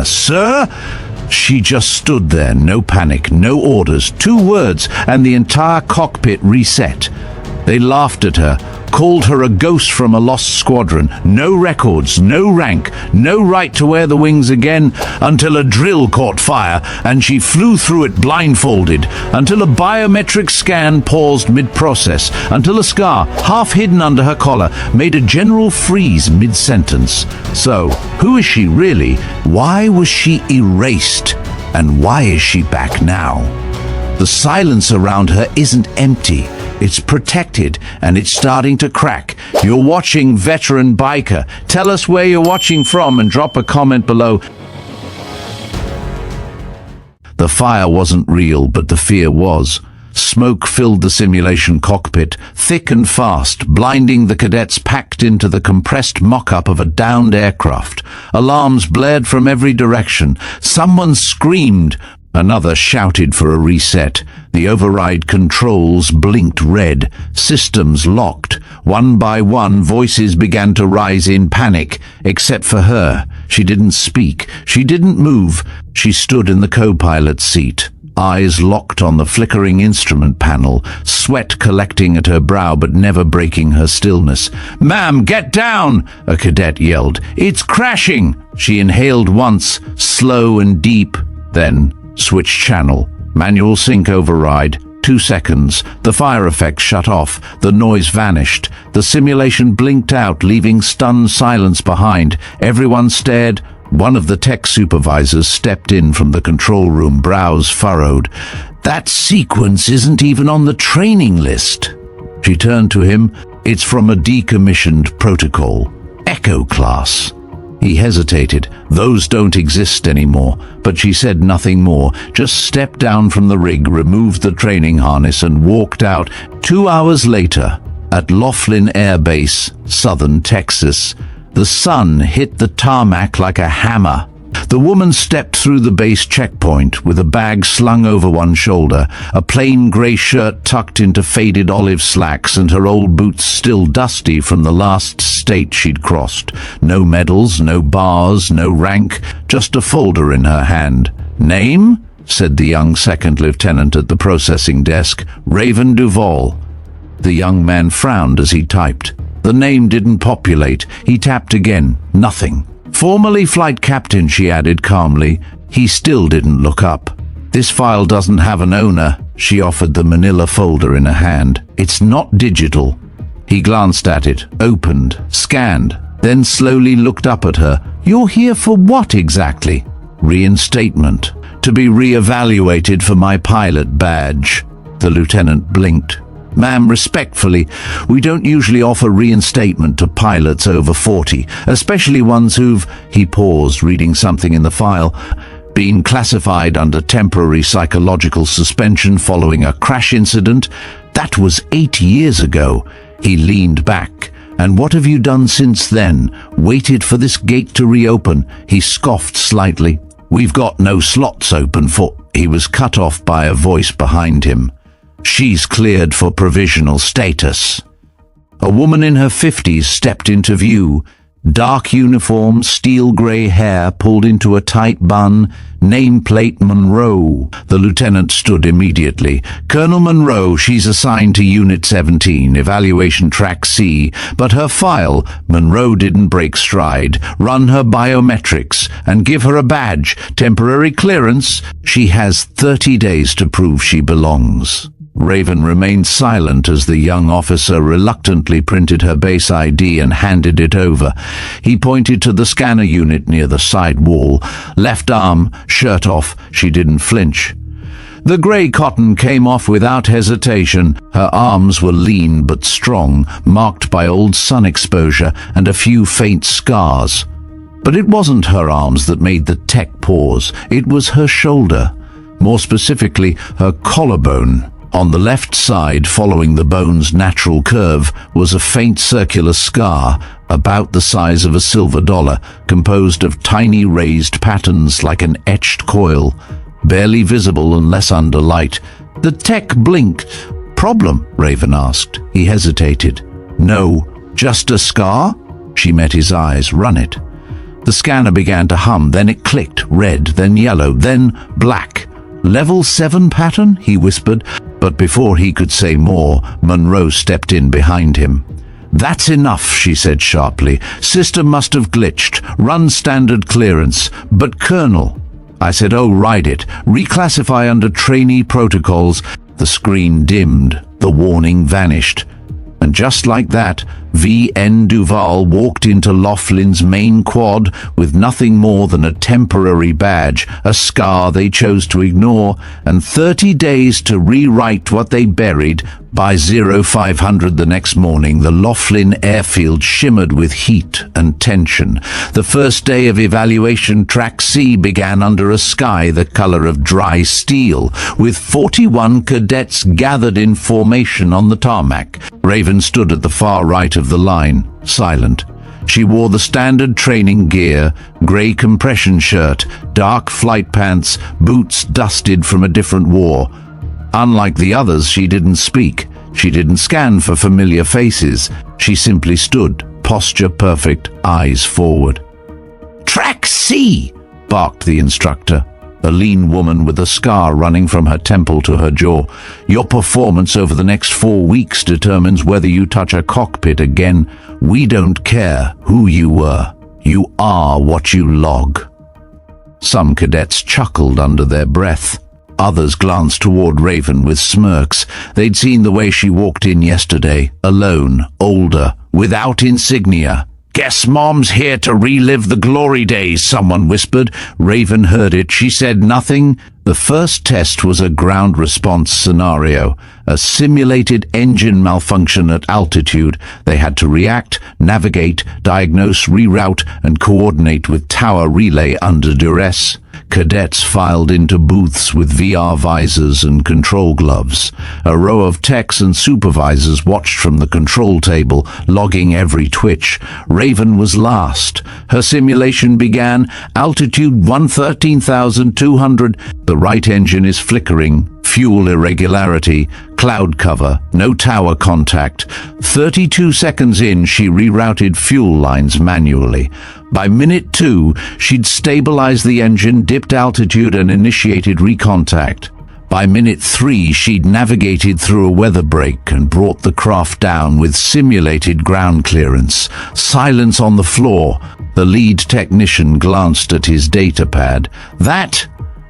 Sir? She just stood there, no panic, no orders, 2 words, and the entire cockpit reset. They laughed at her, called her a ghost from a lost squadron, no records, no rank, no right to wear the wings again, until a drill caught fire and she flew through it blindfolded, until a biometric scan paused mid-process, until a scar, half hidden under her collar, made a general freeze mid-sentence. So, who is she really? Why was she erased? And why is she back now? The silence around her isn't empty. It's protected, and it's starting to crack. You're watching Veteran Biker. Tell us where you're watching from and drop a comment below. The fire wasn't real, but the fear was. Smoke filled the simulation cockpit, thick and fast, blinding the cadets packed into the compressed mock-up of a downed aircraft. Alarms blared from every direction. Someone screamed. Another shouted for a reset. The override controls blinked red. Systems locked. One by one, voices began to rise in panic, except for her. She didn't speak. She didn't move. She stood in the co-pilot's seat, eyes locked on the flickering instrument panel, sweat collecting at her brow but never breaking her stillness. "Ma'am, get down!" a cadet yelled. "It's crashing!" She inhaled once, slow and deep, then switch channel. Manual sync override. 2 seconds. The fire effect shut off. The noise vanished. The simulation blinked out, leaving stunned silence behind. Everyone stared. One of the tech supervisors stepped in from the control room, brows furrowed. "That sequence isn't even on the training list." She turned to him. "It's from a decommissioned protocol. Echo class." He hesitated. "Those don't exist anymore." But she said nothing more, just stepped down from the rig, removed the training harness and walked out. 2 hours later, at Laughlin Air Base, southern Texas, the sun hit the tarmac like a hammer. The woman stepped through the base checkpoint with a bag slung over one shoulder, a plain grey shirt tucked into faded olive slacks and her old boots still dusty from the last state she'd crossed. No medals, no bars, no rank, just a folder in her hand. "Name?" said the young second lieutenant at the processing desk. "Raven Duvall." The young man frowned as he typed. The name didn't populate. He tapped again. Nothing. "Formerly flight captain," she added calmly. He still didn't look up. "This file doesn't have an owner." She offered the manila folder in her hand. "It's not digital." He glanced at it, opened, scanned, then slowly looked up at her. "You're here for what exactly?" "Reinstatement. To be re-evaluated for my pilot badge." The lieutenant blinked. "Ma'am, respectfully, we don't usually offer reinstatement to pilots over 40, especially ones who've," he paused, reading something in the file, "been classified under temporary psychological suspension following a crash incident. That was 8 years ago." He leaned back. "And what have you done since then? Waited for this gate to reopen?" He scoffed slightly. "We've got no slots open for—" He was cut off by a voice behind him. "She's cleared for provisional status." A woman in her 50s stepped into view. Dark uniform, steel grey hair pulled into a tight bun, nameplate Monroe. The lieutenant stood immediately. "Colonel Monroe, she's assigned to Unit 17, Evaluation Track C, but her file," Monroe didn't break stride, "run her biometrics and give her a badge, temporary clearance. She has 30 days to prove she belongs." Raven remained silent as the young officer reluctantly printed her base ID and handed it over. He pointed to the scanner unit near the side wall. Left arm, shirt off, she didn't flinch. The grey cotton came off without hesitation. Her arms were lean but strong, marked by old sun exposure and a few faint scars. But it wasn't her arms that made the tech pause. It was her shoulder. More specifically, her collarbone. On the left side, following the bone's natural curve, was a faint circular scar, about the size of a silver dollar, composed of tiny raised patterns like an etched coil, barely visible unless under light. The tech blinked. "Problem?" Raven asked. He hesitated. "No, just a scar?" She met his eyes. "Run it." The scanner began to hum, then it clicked, red, then yellow, then black. "Level 7 pattern?" he whispered, but before he could say more, Monroe stepped in behind him. "That's enough," she said sharply. "System must have glitched. Run standard clearance." "But Colonel," I said, "oh, write it. Reclassify under trainee protocols." The screen dimmed. The warning vanished. And just like that, VN Duvall walked into Laughlin's main quad with nothing more than a temporary badge, a scar they chose to ignore, and 30 days to rewrite what they buried. By 0500 the next morning, the Laughlin airfield shimmered with heat and tension. The first day of evaluation, Track C began under a sky the color of dry steel, with 41 cadets gathered in formation on the tarmac. Raven stood at the far right of the line, silent. She wore the standard training gear, grey compression shirt, dark flight pants, boots dusted from a different war. Unlike the others, she didn't speak. She didn't scan for familiar faces. She simply stood, posture perfect, eyes forward. "Track C!" barked the instructor, a lean woman with a scar running from her temple to her jaw. "Your performance over the next 4 weeks determines whether you touch a cockpit again. We don't care who you were. You are what you log." Some cadets chuckled under their breath. Others glanced toward Raven with smirks. They'd seen the way she walked in yesterday, alone, older, without insignia. "Guess Mom's here to relive the glory days," someone whispered. Raven heard it. She said nothing. The first test was a ground response scenario, a simulated engine malfunction at altitude. They had to react, navigate, diagnose, reroute, and coordinate with tower relay under duress. Cadets filed into booths with VR visors and control gloves. A row of techs and supervisors watched from the control table, logging every twitch. Raven was last. Her simulation began. Altitude 113,200. The right engine is flickering. Fuel irregularity. Cloud cover. No tower contact. 32 seconds in, she rerouted fuel lines manually. By minute 2, she'd stabilized the engine, dipped altitude, and initiated recontact. By minute 3, she'd navigated through a weather break and brought the craft down with simulated ground clearance. Silence on the floor. The lead technician glanced at his data pad. That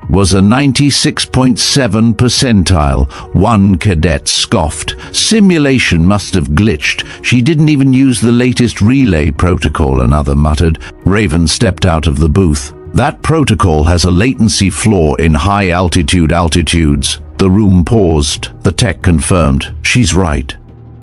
was a 96.7 percentile. One cadet scoffed. "Simulation must have glitched. She didn't even use the latest relay protocol," another muttered. Raven stepped out of the booth. "That protocol has a latency flaw in high altitudes." The room paused. The tech confirmed. "She's right."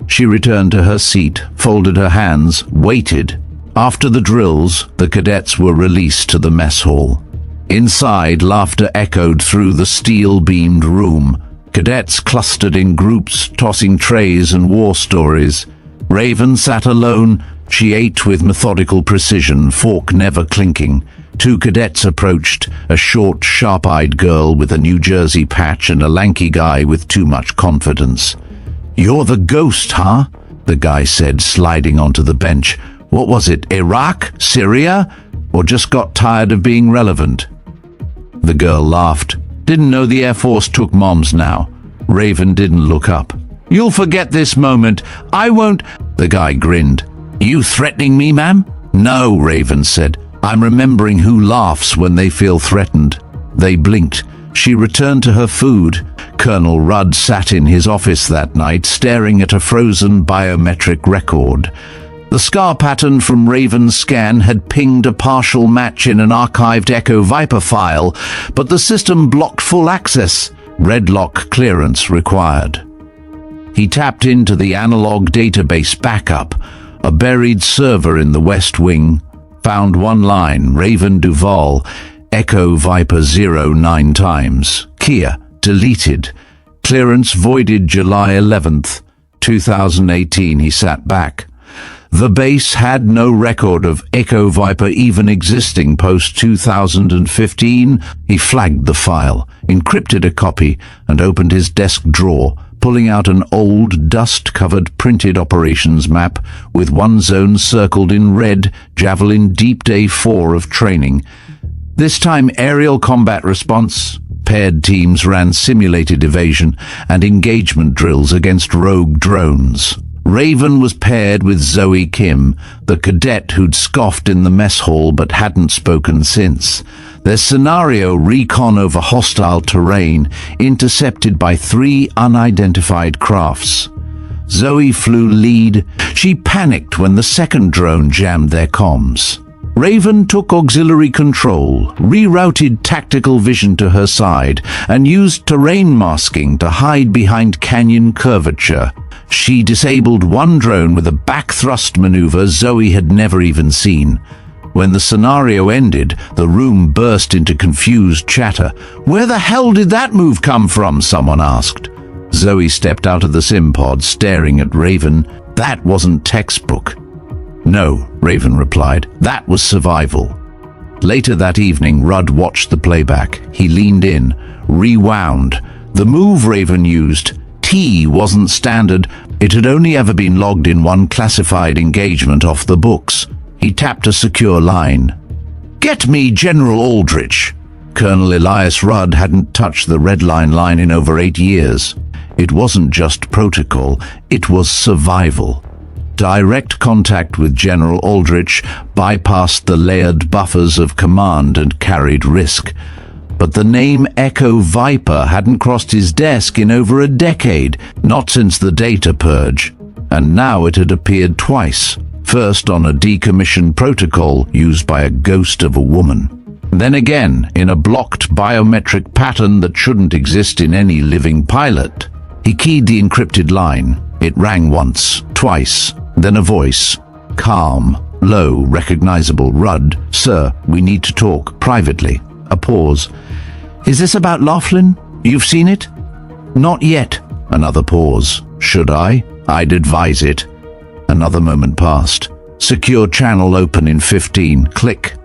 She returned to her seat, folded her hands, waited. After the drills, the cadets were released to the mess hall. Inside, laughter echoed through the steel-beamed room. Cadets clustered in groups, tossing trays and war stories. Raven sat alone. She ate with methodical precision, fork never clinking. 2 cadets approached, a short, sharp-eyed girl with a New Jersey patch and a lanky guy with too much confidence. "You're the ghost, huh?" the guy said, sliding onto the bench. "What was it, Iraq? Syria? Or just got tired of being relevant?" The girl laughed. "Didn't know the Air Force took moms now." Raven didn't look up. "You'll forget this moment. I won't." The guy grinned. "You threatening me, ma'am?" "No," Raven said. "I'm remembering who laughs when they feel threatened." They blinked. She returned to her food. Colonel Rudd sat in his office that night, staring at a frozen biometric record. The scar pattern from Raven's scan had pinged a partial match in an archived Echo Viper file, but the system blocked full access. Redlock clearance required. He tapped into the analog database backup, a buried server in the West Wing, found one line, Raven Duvall, Echo Viper 09 times. Kia, deleted. Clearance voided July 11th, 2018. He sat back. The base had no record of Echo Viper even existing post-2015. He flagged the file, encrypted a copy, and opened his desk drawer, pulling out an old, dust-covered printed operations map with one zone circled in red, Javelin Deep Day 4 of training. This time aerial combat response. Paired teams ran simulated evasion and engagement drills against rogue drones. Raven was paired with Zoe Kim, the cadet who'd scoffed in the mess hall but hadn't spoken since. Their scenario: recon over hostile terrain, intercepted by 3 unidentified crafts. Zoe flew lead. She panicked when the second drone jammed their comms. Raven took auxiliary control, rerouted tactical vision to her side, and used terrain masking to hide behind canyon curvature. She disabled one drone with a back-thrust maneuver Zoe had never even seen. When the scenario ended, the room burst into confused chatter. "Where the hell did that move come from?" someone asked. Zoe stepped out of the sim pod, staring at Raven. "That wasn't textbook." "No," Raven replied. "That was survival." Later that evening, Rudd watched the playback. He leaned in, rewound. The move Raven used, T, wasn't standard. It had only ever been logged in one classified engagement off the books. He tapped a secure line. "Get me General Aldrich." Colonel Elias Rudd hadn't touched the red line in over 8 years. It wasn't just protocol, it was survival. Direct contact with General Aldrich bypassed the layered buffers of command and carried risk. But the name Echo Viper hadn't crossed his desk in over a decade, not since the data purge. And now it had appeared twice. First on a decommissioned protocol used by a ghost of a woman. Then again in a blocked biometric pattern that shouldn't exist in any living pilot. He keyed the encrypted line. It rang once, twice, then a voice. Calm, low, recognizable. "Rudd, sir, we need to talk privately." A pause. "Is this about Laughlin? You've seen it?" "Not yet." Another pause. "Should I? I'd advise it." Another moment passed. "Secure channel open in 15. Click."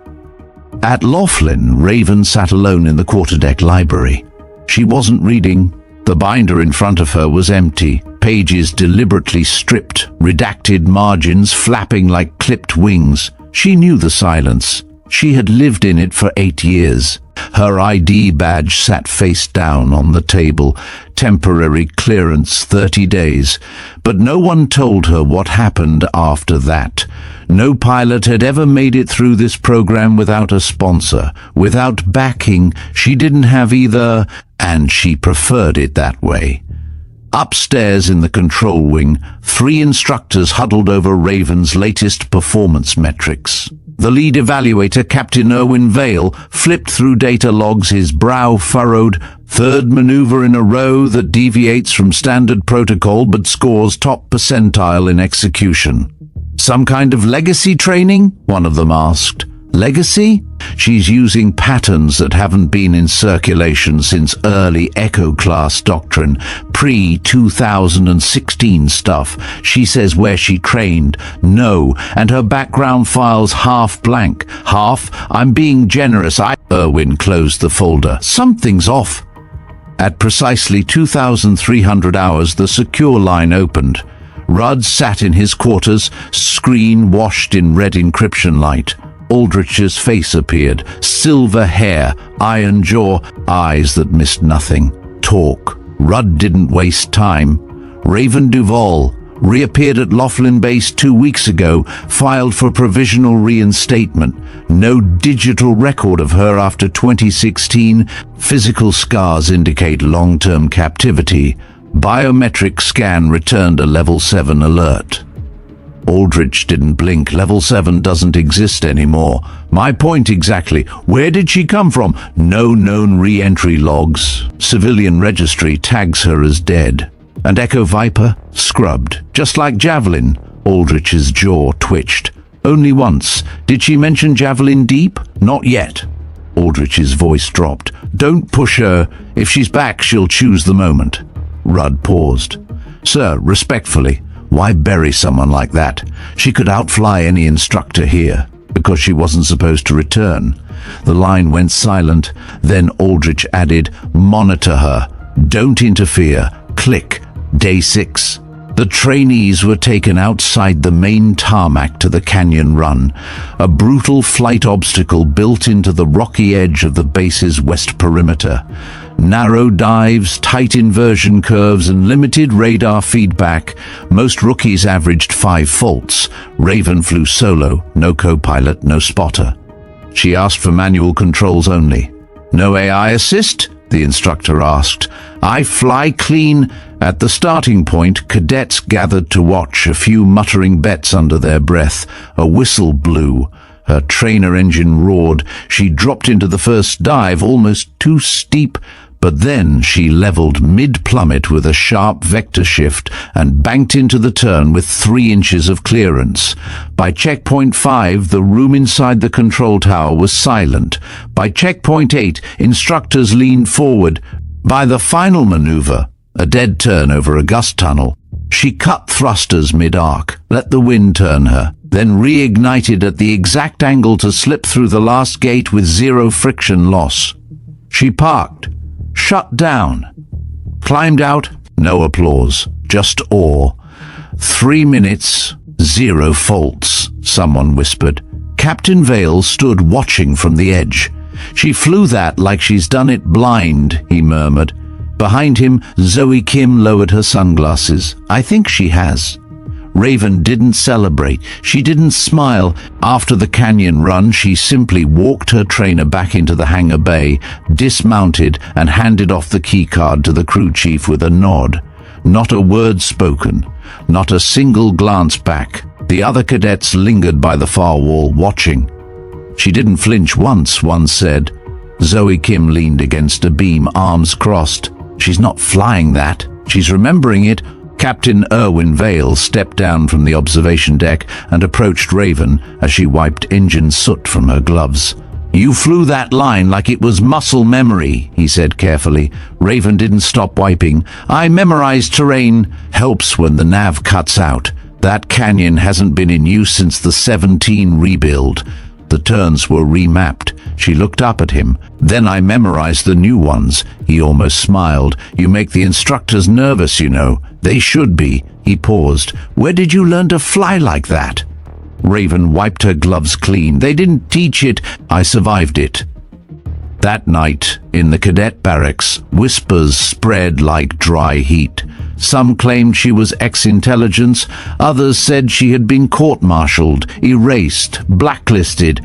At Laughlin, Raven sat alone in the quarterdeck library. She wasn't reading. The binder in front of her was empty, pages deliberately stripped, redacted margins flapping like clipped wings. She knew the silence. She had lived in it for 8 years. Her ID badge sat face down on the table. Temporary clearance, 30 days. But no one told her what happened after that. No pilot had ever made it through this program without a sponsor, without backing. She didn't have either, and she preferred it that way. Upstairs in the control wing, 3 instructors huddled over Raven's latest performance metrics. The lead evaluator, Captain Erwin Vale, flipped through data logs, his brow furrowed. "Third maneuver in a row that deviates from standard protocol but scores top percentile in execution." "Some kind of legacy training?" one of them asked. "Legacy?" "She's using patterns that haven't been in circulation since early Echo class doctrine, pre-2016 stuff. She says where she trained. No, and her background file's half blank." "Half? I'm being generous." Erwin closed the folder. "Something's off." At precisely 2,300 hours, the secure line opened. Rudd sat in his quarters, screen washed in red encryption light. Aldrich's face appeared, silver hair, iron jaw, eyes that missed nothing. "Talk." Rudd didn't waste time. Raven Duvall reappeared at Laughlin Base 2 weeks ago, filed for provisional reinstatement. No digital record of her after 2016. Physical scars indicate long-term captivity. Biometric scan returned a level 7 alert. Aldrich didn't blink. "Level 7 doesn't exist anymore." "My point exactly. Where did she come from?" "No known re-entry logs. Civilian registry tags her as dead." "And Echo Viper?" "Scrubbed. Just like Javelin." Aldrich's jaw twitched. "Only once. Did she mention Javelin Deep?" "Not yet." Aldrich's voice dropped. "Don't push her. If she's back, she'll choose the moment." Rudd paused. "Sir, respectfully, why bury someone like that? She could outfly any instructor here, because she wasn't supposed to return." The line went silent. Then Aldrich added, "Monitor her. Don't interfere. Click." Day 6. The trainees were taken outside the main tarmac to the canyon run, a brutal flight obstacle built into the rocky edge of the base's west perimeter. Narrow dives, tight inversion curves, and limited radar feedback. Most rookies averaged 5 faults. Raven flew solo, no co-pilot, no spotter. She asked for manual controls only. "No AI assist?" the instructor asked. "I fly clean." At the starting point, cadets gathered to watch, a few muttering bets under their breath. A whistle blew. Her trainer engine roared. She dropped into the first dive, almost too steep, but then she leveled mid-plummet with a sharp vector shift and banked into the turn with 3 inches of clearance. By checkpoint 5, the room inside the control tower was silent. By checkpoint 8, instructors leaned forward. By the final maneuver, a dead turn over a gust tunnel, she cut thrusters mid-arc, let the wind turn her, then reignited at the exact angle to slip through the last gate with 0 friction loss. She parked, shut down, climbed out, no applause, just awe. 3 minutes, 0 faults, someone whispered. Captain Vale stood watching from the edge. "She flew that like she's done it blind," he murmured. Behind him, Zoe Kim lowered her sunglasses. "I think she has." Raven didn't celebrate. She didn't smile. After the canyon run, she simply walked her trainer back into the hangar bay, dismounted, and handed off the keycard to the crew chief with a nod. Not a word spoken, not a single glance back. The other cadets lingered by the far wall, watching. "She didn't flinch once," one said. Zoe Kim leaned against a beam, arms crossed. "She's not flying that. She's remembering it." Captain Irwin Vale stepped down from the observation deck and approached Raven as she wiped engine soot from her gloves. "You flew that line like it was muscle memory," he said carefully. Raven didn't stop wiping. "I memorized terrain. Helps when the nav cuts out. That canyon hasn't been in use since the 17 rebuild." The turns were remapped. She looked up at him. "Then I memorized the new ones." He almost smiled. "You make the instructors nervous, you know. They should be." He paused. "Where did you learn to fly like that?" Raven wiped her gloves clean. "They didn't teach it. I survived it." That night, in the cadet barracks, whispers spread like dry heat. Some claimed she was ex-intelligence, others said she had been court-martialed, erased, blacklisted.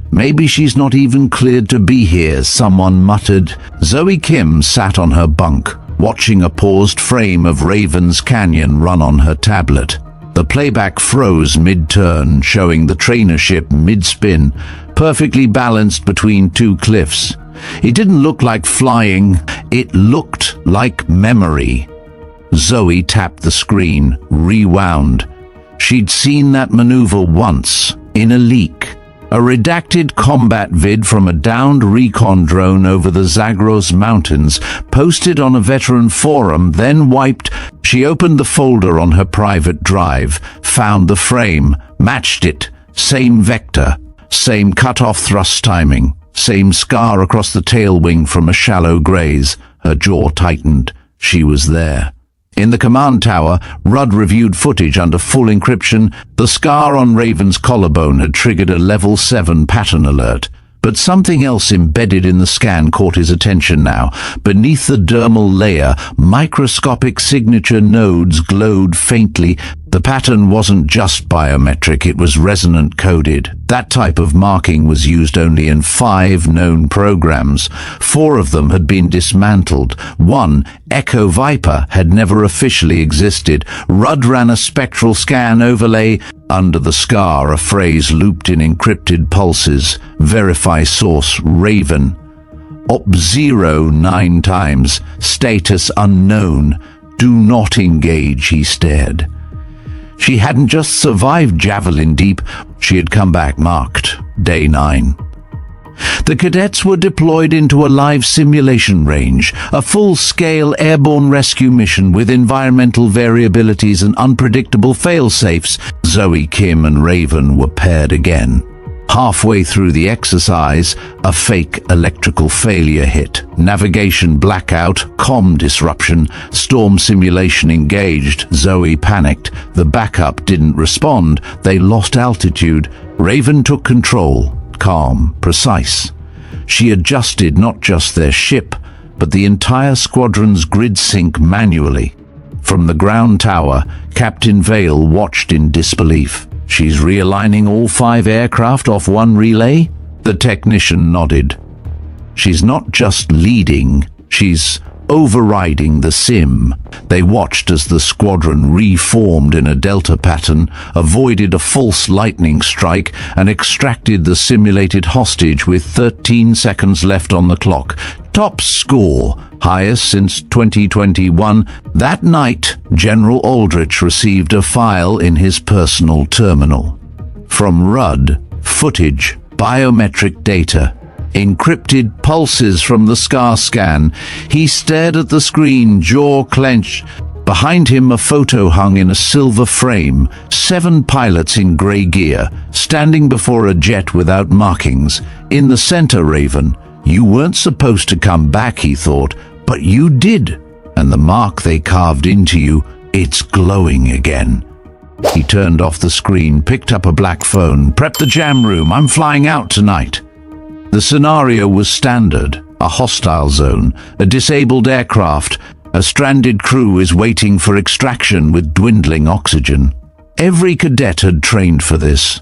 "Maybe she's not even cleared to be here," someone muttered. Zoe Kim sat on her bunk, watching a paused frame of Raven's Canyon run on her tablet. The playback froze mid-turn, showing the trainer ship mid-spin, perfectly balanced between 2 cliffs. It didn't look like flying, it looked like memory. Zoe tapped the screen, rewound. She'd seen that maneuver once, in a leak. A redacted combat vid from a downed recon drone over the Zagros Mountains, posted on a veteran forum, then wiped. She opened the folder on her private drive, found the frame, matched it. Same vector, same cut-off thrust timing, same scar across the tail wing from a shallow graze. Her jaw tightened. She was there. In the command tower, Rudd reviewed footage under full encryption. The scar on Raven's collarbone had triggered a level 7 pattern alert. But something else embedded in the scan caught his attention now. Beneath the dermal layer, microscopic signature nodes glowed faintly. The pattern wasn't just biometric, it was resonant coded. That type of marking was used only in 5 known programs. 4 of them had been dismantled. One, Echo Viper, had never officially existed. Rudd ran a spectral scan overlay. Under the scar, a phrase looped in encrypted pulses. Verify source, Raven. Op-0 9 times. Status unknown. Do not engage, he stared. She hadn't just survived Javelin Deep, she had come back marked. Day 9. The cadets were deployed into a live simulation range, a full-scale airborne rescue mission with environmental variabilities and unpredictable fail-safes. Zoe, Kim, and Raven were paired again. Halfway through the exercise, a fake electrical failure hit. Navigation blackout, comm disruption, storm simulation engaged. Zoe panicked. The backup didn't respond. They lost altitude. Raven took control. Calm, precise. She adjusted not just their ship, but the entire squadron's grid sync manually. From the ground tower, Captain Vale watched in disbelief. She's realigning all 5 aircraft off one relay? The technician nodded. She's not just leading, she's overriding the sim. They watched as the squadron reformed in a delta pattern, avoided a false lightning strike, and extracted the simulated hostage with 13 seconds left on the clock. Top score, highest since 2021. That night, General Aldrich received a file in his personal terminal. From Rudd, footage, biometric data, encrypted pulses from the SCAR scan. He stared at the screen, jaw clenched. Behind him, a photo hung in a silver frame. 7 pilots in grey gear, standing before a jet without markings. In the center, Raven. You weren't supposed to come back, he thought, but you did. And the mark they carved into you, it's glowing again. He turned off the screen, picked up a black phone. Prep the jam room, I'm flying out tonight. The scenario was standard. A hostile zone, a disabled aircraft, a stranded crew is waiting for extraction with dwindling oxygen. Every cadet had trained for this.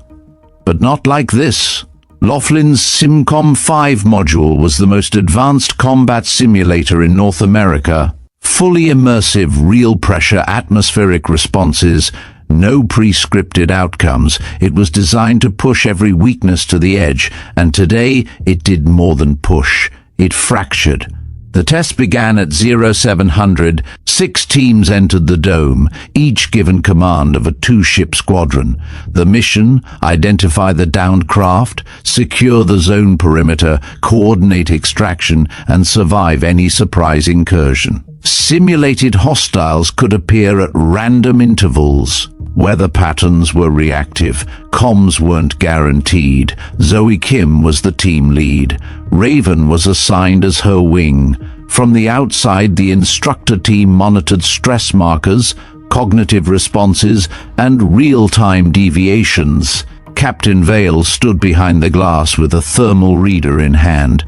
But not like this. Laughlin's SimCom 5 module was the most advanced combat simulator in North America. Fully immersive, real-pressure atmospheric responses, no pre-scripted outcomes. It was designed to push every weakness to the edge, and today it did more than push. It fractured. The test began at 0700. 6 teams entered the dome, each given command of a 2-ship squadron. The mission: identify the downed craft, secure the zone perimeter, coordinate extraction, and survive any surprise incursion. Simulated hostiles could appear at random intervals. Weather patterns were reactive. Comms weren't guaranteed. Zoe Kim was the team lead. Raven was assigned as her wing. From the outside, the instructor team monitored stress markers, cognitive responses, and real-time deviations. Captain Vale stood behind the glass with a thermal reader in hand.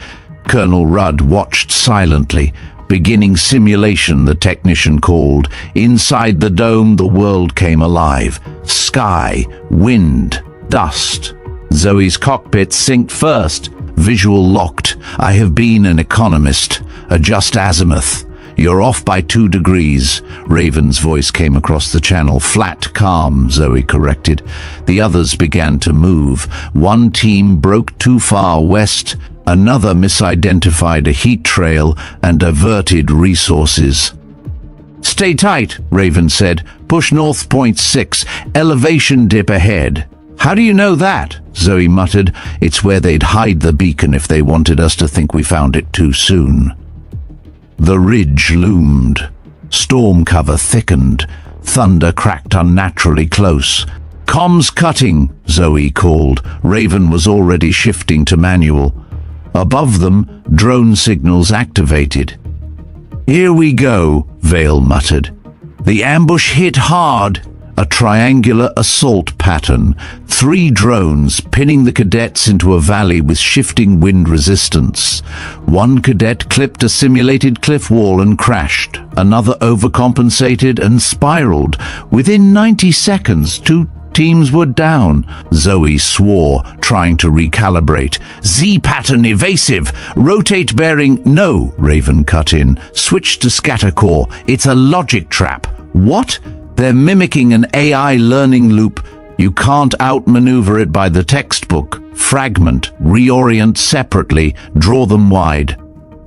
Colonel Rudd watched silently. Beginning simulation, the technician called. Inside the dome, the world came alive. Sky, wind, dust. Zoe's cockpit synced first. Visual locked. I have been an economist. Adjust azimuth. You're off by 2 degrees. Raven's voice came across the channel. Flat, calm, Zoe corrected. The others began to move. One team broke too far west. Another misidentified a heat trail and diverted resources. Stay tight, Raven said. Push north 0.6. Elevation dip ahead. How do you know that? Zoe muttered. It's where they'd hide the beacon if they wanted us to think we found it too soon. The ridge loomed. Storm cover thickened. Thunder cracked unnaturally close. Comms cutting, Zoe called. Raven was already shifting to manual. Above them, drone signals activated. Here we go, Vale muttered. The ambush hit hard. A triangular assault pattern. 3 drones pinning the cadets into a valley with shifting wind resistance. One cadet clipped a simulated cliff wall and crashed. Another overcompensated and spiraled. Within 90 seconds, 2 teams were down. Zoe swore, trying to recalibrate. Z-pattern evasive. Rotate bearing. No, Raven cut in. Switch to scatter core. It's a logic trap. What? They're mimicking an AI learning loop. You can't outmaneuver it by the textbook. Fragment, reorient separately, draw them wide.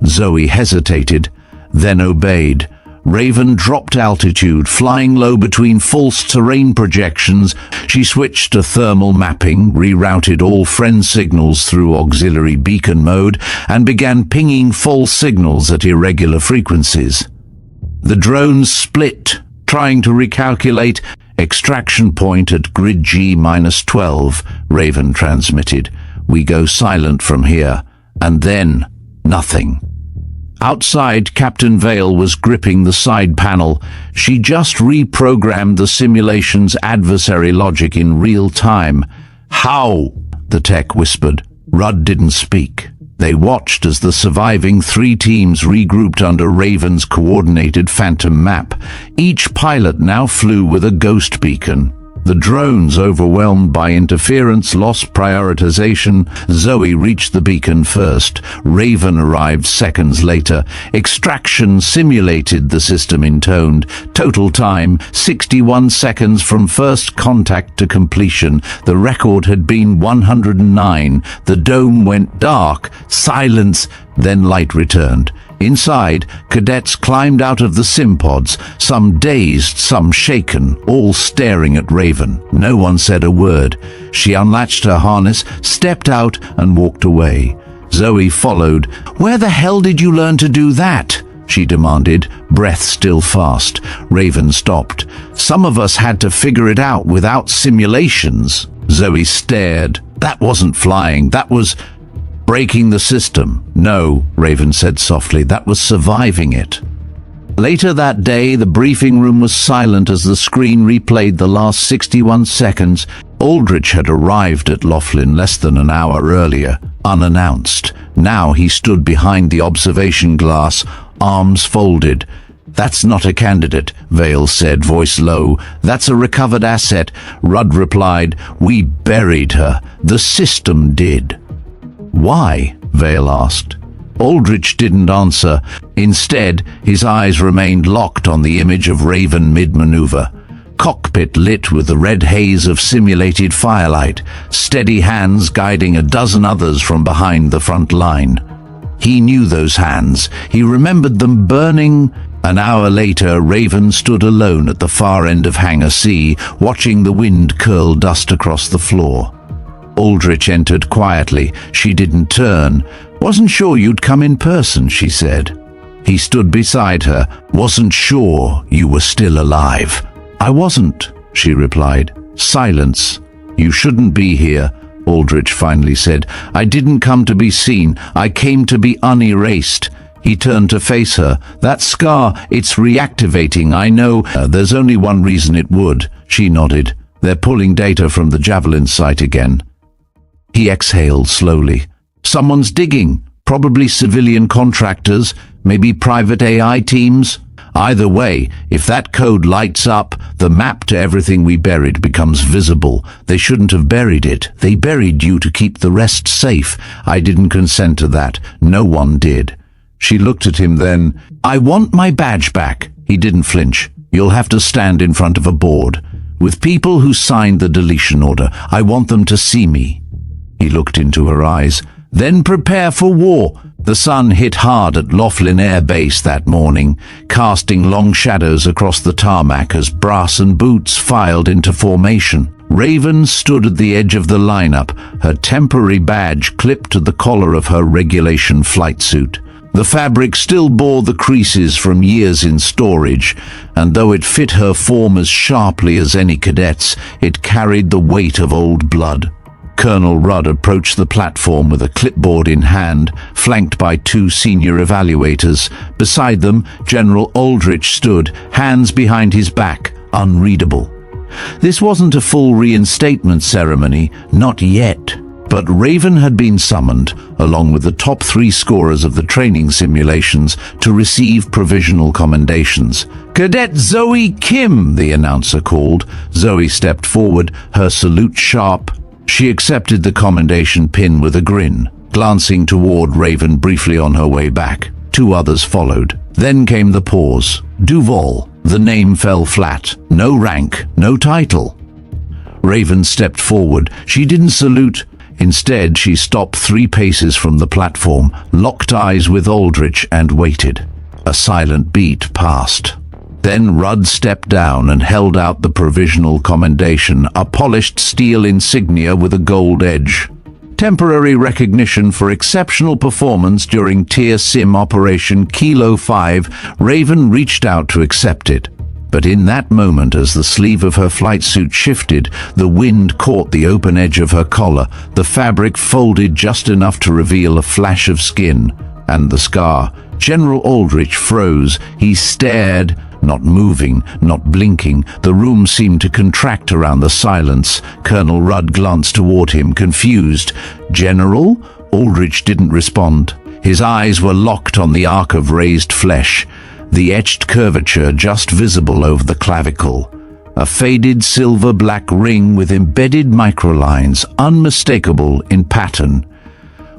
Zoe hesitated, then obeyed. Raven dropped altitude, flying low between false terrain projections. She switched to thermal mapping, rerouted all friend signals through auxiliary beacon mode, and began pinging false signals at irregular frequencies. The drones split, trying to recalculate. Extraction point at grid G-12, Raven transmitted. We go silent from here. And then, nothing. Outside, Captain Vale was gripping the side panel. She just reprogrammed the simulation's adversary logic in real time. "How?" the tech whispered. Rudd didn't speak. They watched as the surviving 3 teams regrouped under Raven's coordinated phantom map. Each pilot now flew with a ghost beacon. The drones, overwhelmed by interference, lost prioritization. Zoe reached the beacon first. Raven arrived seconds later. Extraction simulated, the system intoned. Total time, 61 seconds from first contact to completion. The record had been 109. The dome went dark. Silence, then light returned. Inside, cadets climbed out of the sim-pods, some dazed, some shaken, all staring at Raven. No one said a word. She unlatched her harness, stepped out, and walked away. Zoe followed. "Where the hell did you learn to do that?" she demanded, breath still fast. Raven stopped. "Some of us had to figure it out without simulations." Zoe stared. "That wasn't flying, that was breaking the system." "No," Raven said softly, "that was surviving it." Later that day, the briefing room was silent as the screen replayed the last 61 seconds. Aldrich had arrived at Laughlin less than an hour earlier, unannounced. Now he stood behind the observation glass, arms folded. "That's not a candidate," Vale said, voice low. "That's a recovered asset." Rudd replied, "We buried her. The system did." "Why?" Vale asked. Aldrich didn't answer. Instead, his eyes remained locked on the image of Raven mid-maneuver. Cockpit lit with the red haze of simulated firelight, steady hands guiding a dozen others from behind the front line. He knew those hands. He remembered them burning. An hour later, Raven stood alone at the far end of Hangar C, watching the wind curl dust across the floor. Aldrich entered quietly. She didn't turn. "Wasn't sure you'd come in person," she said. He stood beside her. "Wasn't sure you were still alive." "I wasn't," she replied. Silence. "You shouldn't be here," Aldrich finally said. "I didn't come to be seen. I came to be unerased." He turned to face her. "That scar, it's reactivating, I know. There's only one reason it would." She nodded. "They're pulling data from the Javelin site again." He exhaled slowly. "Someone's digging. Probably civilian contractors, maybe private AI teams. Either way, if that code lights up, the map to everything we buried becomes visible. They shouldn't have buried it. They buried you to keep the rest safe. I didn't consent to that. No one did." She looked at him then. "I want my badge back." He didn't flinch. "You'll have to stand in front of a board. With people who signed the deletion order. I want them to see me." He looked into her eyes. "Then prepare for war." The sun hit hard at Laughlin Air Base that morning, casting long shadows across the tarmac as brass and boots filed into formation. Raven stood at the edge of the lineup, her temporary badge clipped to the collar of her regulation flight suit. The fabric still bore the creases from years in storage, and though it fit her form as sharply as any cadet's, it carried the weight of old blood. Colonel Rudd approached the platform with a clipboard in hand, flanked by 2 senior evaluators. Beside them, General Aldrich stood, hands behind his back, unreadable. This wasn't a full reinstatement ceremony, not yet. But Raven had been summoned, along with the top 3 scorers of the training simulations, to receive provisional commendations. "Cadet Zoe Kim," the announcer called. Zoe stepped forward, her salute sharp. She accepted the commendation pin with a grin, glancing toward Raven briefly on her way back. 2 others followed. Then came the pause. Duvall. The name fell flat. No rank, no title. Raven stepped forward. She didn't salute. Instead, she stopped 3 paces from the platform, locked eyes with Aldrich, and waited. A silent beat passed. Then Rudd stepped down and held out the provisional commendation, a polished steel insignia with a gold edge. Temporary recognition for exceptional performance during Tier Sim Operation Kilo 5, Raven reached out to accept it. But in that moment, as the sleeve of her flight suit shifted, the wind caught the open edge of her collar. The fabric folded just enough to reveal a flash of skin. And the scar. General Aldrich froze. He stared, not moving, not blinking. The room seemed to contract around the silence. Colonel Rudd glanced toward him, confused. General? Aldrich didn't respond. His eyes were locked on the arc of raised flesh, the etched curvature just visible over the clavicle. A faded silver-black ring with embedded microlines, unmistakable in pattern.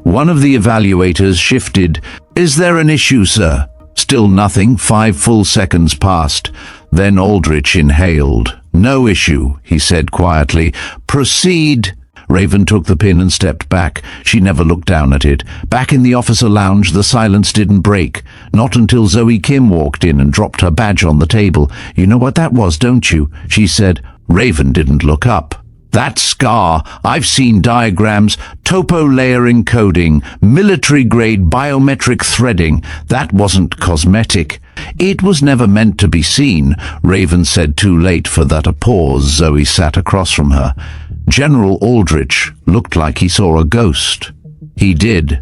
One of the evaluators shifted. "Is there an issue, sir?" Still nothing. 5 full seconds passed. Then Aldrich inhaled. "No issue," he said quietly. "Proceed." Raven took the pin and stepped back. She never looked down at it. Back in the officer lounge, the silence didn't break. Not until Zoe Kim walked in and dropped her badge on the table. "You know what that was, don't you?" she said. Raven didn't look up. "That scar, I've seen diagrams, topo layer encoding, military-grade biometric threading. That wasn't cosmetic. It was never meant to be seen," Raven said, too late for that a pause. Zoe sat across from her. General Aldrich looked like he saw a ghost. He did.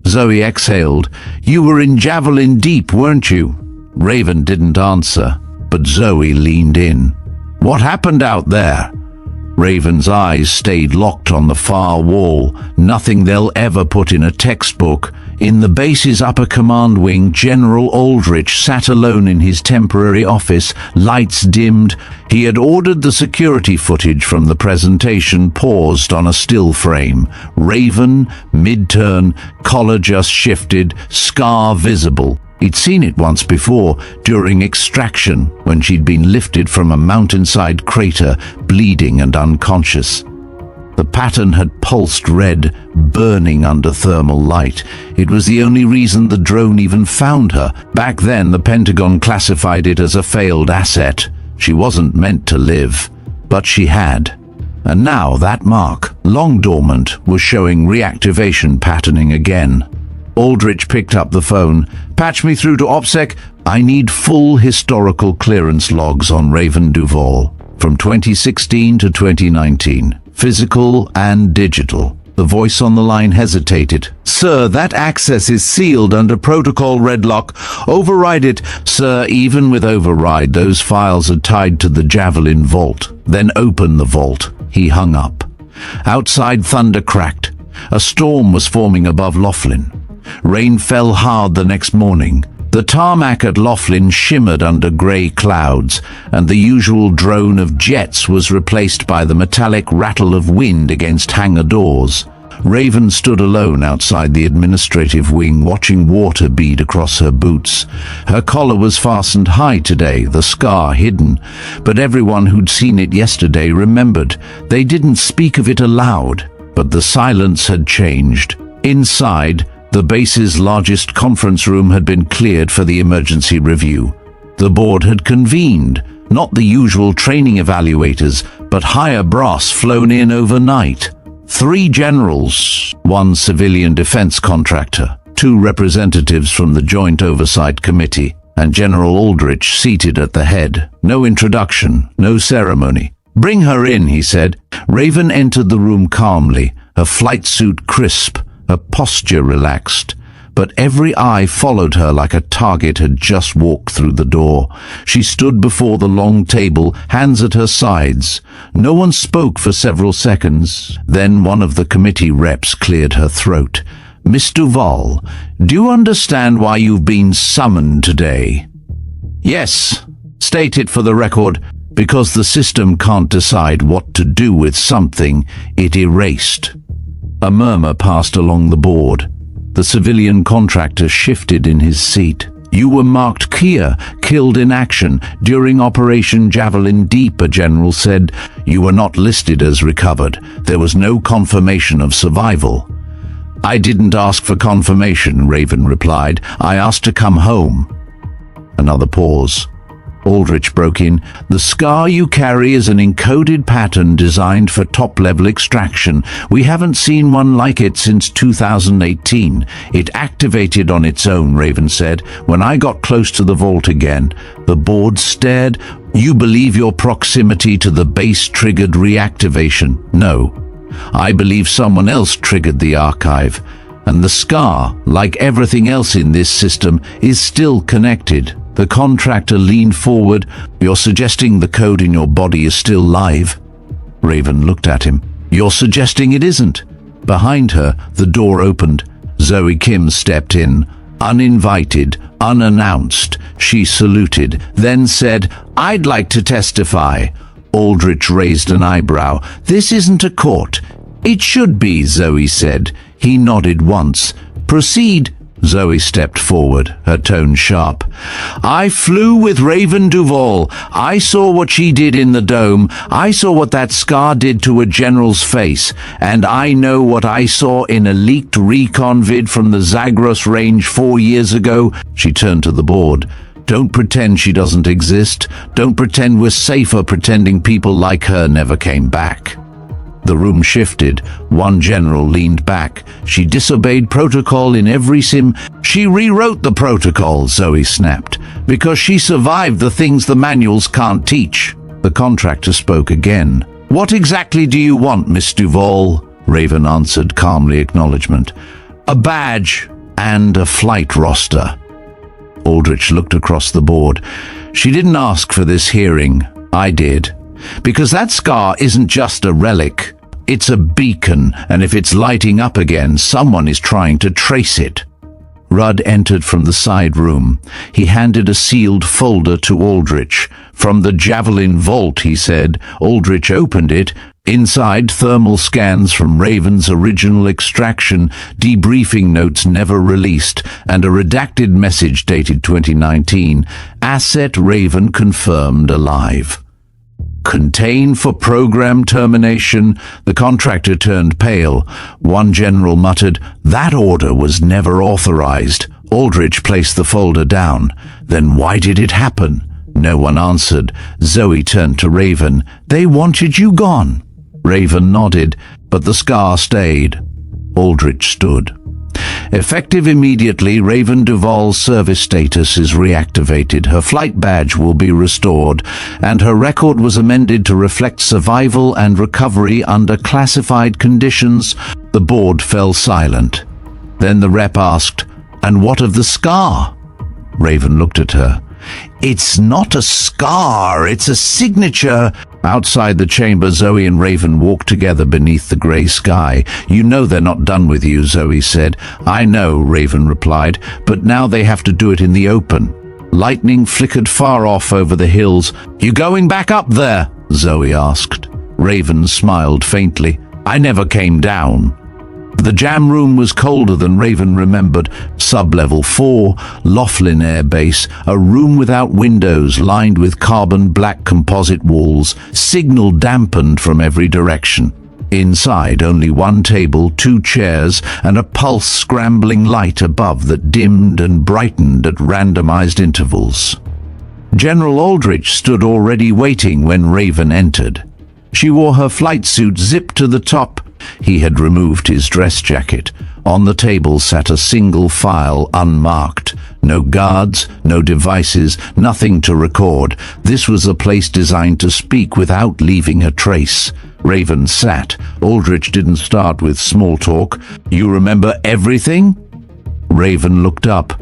Zoe exhaled. "You were in Javelin Deep, weren't you?" Raven didn't answer, but Zoe leaned in. "What happened out there?" Raven's eyes stayed locked on the far wall. Nothing they'll ever put in a textbook. In the base's upper command wing, General Aldrich sat alone in his temporary office, lights dimmed. He had ordered the security footage from the presentation paused on a still frame. Raven, mid-turn, collar just shifted, scar visible. He'd seen it once before, during extraction, when she'd been lifted from a mountainside crater, bleeding and unconscious. The pattern had pulsed red, burning under thermal light. It was the only reason the drone even found her. Back then, the Pentagon classified it as a failed asset. She wasn't meant to live, but she had. And now that mark, long dormant, was showing reactivation patterning again. Aldrich picked up the phone. "Patch me through to OPSEC. I need full historical clearance logs on Raven Duvall, from 2016 to 2019. Physical and digital." The voice on the line hesitated. "Sir, that access is sealed under protocol redlock. Override it." "Sir, even with override, those files are tied to the Javelin vault." "Then open the vault." He hung up. Outside, thunder cracked. A storm was forming above Laughlin. Rain fell hard the next morning. The tarmac at Laughlin shimmered under grey clouds, and the usual drone of jets was replaced by the metallic rattle of wind against hangar doors. Raven stood alone outside the administrative wing, watching water bead across her boots. Her collar was fastened high today, the scar hidden, but everyone who'd seen it yesterday remembered. They didn't speak of it aloud, but the silence had changed. Inside, the base's largest conference room had been cleared for the emergency review. The board had convened, not the usual training evaluators, but higher brass flown in overnight. 3 generals, 1 civilian defense contractor, 2 representatives from the Joint Oversight Committee, and General Aldrich seated at the head. No introduction, no ceremony. "Bring her in," he said. Raven entered the room calmly, her flight suit crisp, her posture relaxed, but every eye followed her like a target had just walked through the door. She stood before the long table, hands at her sides. No one spoke for several seconds. Then one of the committee reps cleared her throat. "Miss Duvall, do you understand why you've been summoned today?" "Yes. State it for the record." "Because the system can't decide what to do with something it erased." A murmur passed along the board. The civilian contractor shifted in his seat. "You were marked Kia, killed in action, during Operation Javelin Deep," a general said. "You were not listed as recovered. There was no confirmation of survival." "I didn't ask for confirmation," Raven replied. "I asked to come home." Another pause. Aldrich broke in. "The scar you carry is an encoded pattern designed for top-level extraction. We haven't seen one like it since 2018. It activated on its own," Raven said. "When I got close to the vault again." The board stared. "You believe your proximity to the base triggered reactivation?" "No. I believe someone else triggered the archive." And the scar, like everything else in this system, is still connected. The contractor leaned forward. You're suggesting the code in your body is still live? Raven looked at him. You're suggesting it isn't. Behind her, the door opened. Zoe Kim stepped in. Uninvited, unannounced, she saluted, then said, I'd like to testify. Aldrich raised an eyebrow. This isn't a court. It should be, Zoe said. He nodded once. Proceed. Zoe stepped forward, her tone sharp. I flew with Raven Duvall. I saw what she did in the dome. I saw what that scar did to a general's face. And I know what I saw in a leaked recon vid from the Zagros range 4 years ago. She turned to the board. Don't pretend she doesn't exist. Don't pretend we're safer pretending people like her never came back. The room shifted. One general leaned back. She disobeyed protocol in every sim. She rewrote the protocol, Zoe snapped, because she survived the things the manuals can't teach. The contractor spoke again. What exactly do you want, Miss Duvall? Raven answered calmly acknowledgement. A badge and a flight roster. Aldrich looked across the board. She didn't ask for this hearing. I did. Because that scar isn't just a relic. It's a beacon, and if it's lighting up again, someone is trying to trace it. Rudd entered from the side room. He handed a sealed folder to Aldrich. From the Javelin vault, he said. Aldrich opened it. Inside, thermal scans from Raven's original extraction, debriefing notes never released, and a redacted message dated 2019. Asset Raven confirmed alive. Contain for program termination. The contractor turned pale. One general muttered, that order was never authorized. Aldrich placed the folder down. Then why did it happen? No one answered. Zoe turned to Raven. They wanted you gone. Raven nodded, but the scar stayed. Aldrich stood. Effective immediately, Raven Duvall's service status is reactivated. Her flight badge will be restored, and her record was amended to reflect survival and recovery under classified conditions. The board fell silent. Then the rep asked, And what of the scar? Raven looked at her. It's not a scar, it's a signature. Outside the chamber, Zoe and Raven walked together beneath the grey sky. You know they're not done with you, Zoe said. I know, Raven replied, but now they have to do it in the open. Lightning flickered far off over the hills. You going back up there? Zoe asked. Raven smiled faintly. I never came down. The jam room was colder than Raven remembered. Sub-level 4, Laughlin Air Base, a room without windows lined with carbon black composite walls, signal dampened from every direction. Inside, only one table, 2 chairs, and a pulse-scrambling light above that dimmed and brightened at randomized intervals. General Aldrich stood already waiting when Raven entered. She wore her flight suit zipped to the top. He had removed his dress jacket. On the table sat a single file, unmarked. No guards, no devices, nothing to record. This was a place designed to speak without leaving a trace. Raven sat. Aldrich didn't start with small talk. You remember everything? Raven looked up.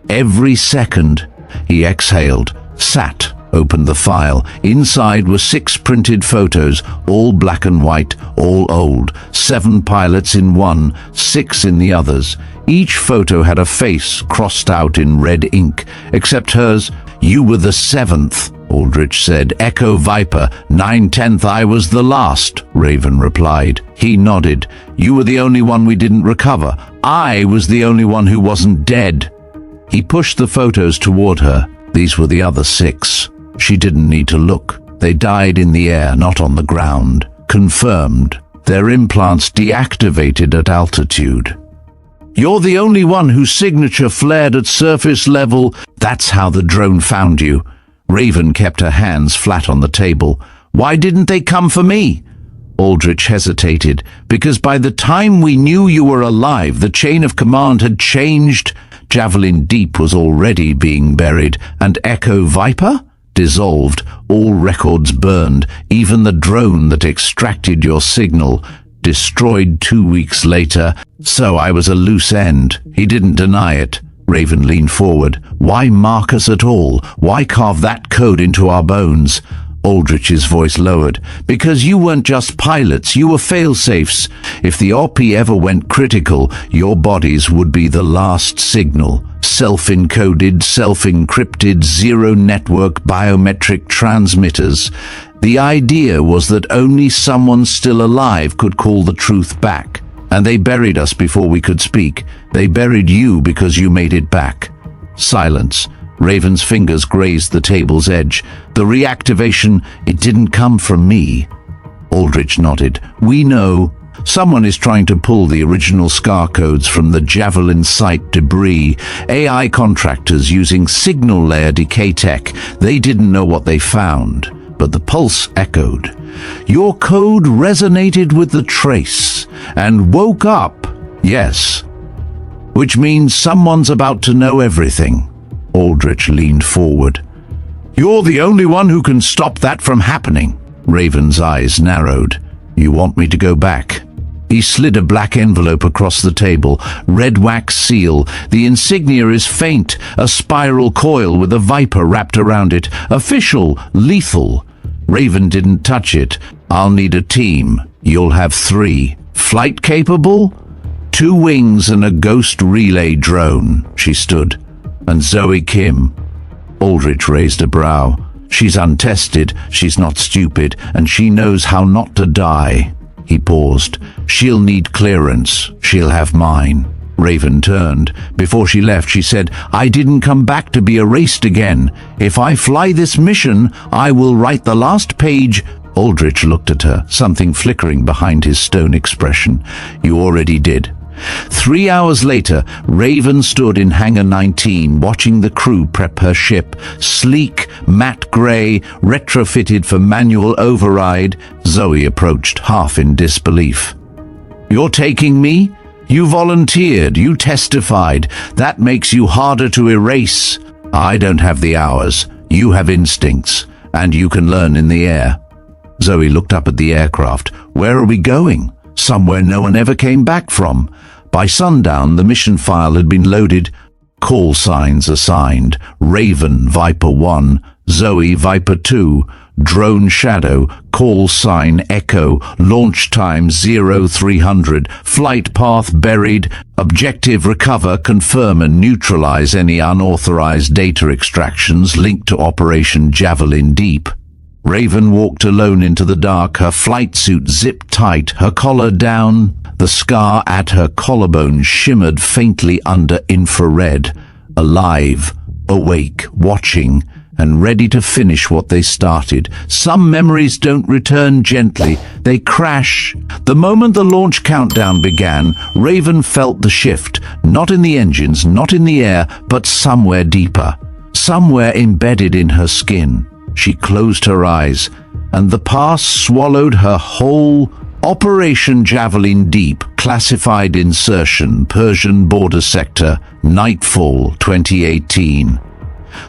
Every second. He exhaled, sat, opened the file. Inside were 6 printed photos, all black and white, all old. 7 pilots in one, 6 in the others. Each photo had a face crossed out in red ink, except hers. You were the 7th, Aldrich said. Echo Viper, 9/10. I was the last, Raven replied. He nodded. You were the only one we didn't recover. I was the only one who wasn't dead. He pushed the photos toward her. These were the other 6. She didn't need to look. They died in the air, not on the ground. Confirmed. Their implants deactivated at altitude. You're the only one whose signature flared at surface level. That's how the drone found you. Raven kept her hands flat on the table. Why didn't they come for me? Aldrich hesitated. Because by the time we knew you were alive, the chain of command had changed. Javelin Deep was already being buried. And Echo Viper? Dissolved, all records burned, even the drone that extracted your signal. Destroyed 2 weeks later, so I was a loose end. He didn't deny it. Raven leaned forward. Why mark us at all? Why carve that code into our bones? Aldrich's voice lowered. Because you weren't just pilots, you were fail-safes. If the OP ever went critical, your bodies would be the last signal. Self-encoded, self-encrypted, zero-network biometric transmitters. The idea was that only someone still alive could call the truth back. And they buried us before we could speak. They buried you because you made it back. Silence. Raven's fingers grazed the table's edge. The reactivation, it didn't come from me. Aldrich nodded. We know. Someone is trying to pull the original SCAR codes from the Javelin site debris. AI contractors using signal layer decay tech. They didn't know what they found, but the pulse echoed. Your code resonated with the trace and woke up. Yes. Which means someone's about to know everything. Aldrich leaned forward. You're the only one who can stop that from happening. Raven's eyes narrowed. You want me to go back? He slid a black envelope across the table. Red wax seal. The insignia is faint. A spiral coil with a viper wrapped around it. Official. Lethal. Raven didn't touch it. I'll need a team. You'll have 3. Flight capable? 2 wings and a ghost relay drone. She stood. And Zoe Kim. Aldrich raised a brow. She's untested, she's not stupid, and she knows how not to die. He paused. She'll need clearance. She'll have mine. Raven turned. Before she left, she said, I didn't come back to be erased again. If I fly this mission, I will write the last page. Aldrich looked at her, something flickering behind his stone expression. You already did. 3 hours later, Raven stood in Hangar 19 watching the crew prep her ship. Sleek, matte grey, retrofitted for manual override. Zoe approached, half in disbelief. You're taking me? You volunteered, you testified. That makes you harder to erase. I don't have the hours. You have instincts, and you can learn in the air. Zoe looked up at the aircraft. Where are we going? Somewhere no one ever came back from. By sundown, the mission file had been loaded. Call signs assigned. Raven, Viper 1. Zoe, Viper 2. Drone Shadow. Call sign Echo. Launch time 0300. Flight path buried. Objective recover, confirm and neutralize any unauthorized data extractions linked to Operation Javelin Deep. Raven walked alone into the dark, her flight suit zipped tight, her collar down. The scar at her collarbone shimmered faintly under infrared. Alive, awake, watching, and ready to finish what they started. Some memories don't return gently, they crash. The moment the launch countdown began, Raven felt the shift, not in the engines, not in the air, but somewhere deeper, somewhere embedded in her skin. She closed her eyes, and the past swallowed her whole. Operation Javelin Deep, classified insertion, Persian border sector, nightfall 2018.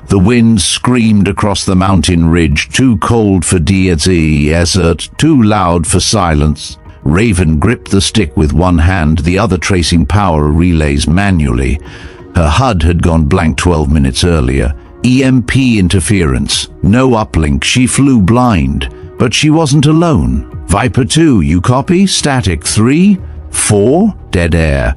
The wind screamed across the mountain ridge, too cold for desert, too loud for silence. Raven gripped the stick with one hand, the other tracing power relays manually. Her HUD had gone blank 12 minutes earlier. EMP interference, no uplink, she flew blind. But she wasn't alone. Viper 2, you copy? Static 3, 4, dead air.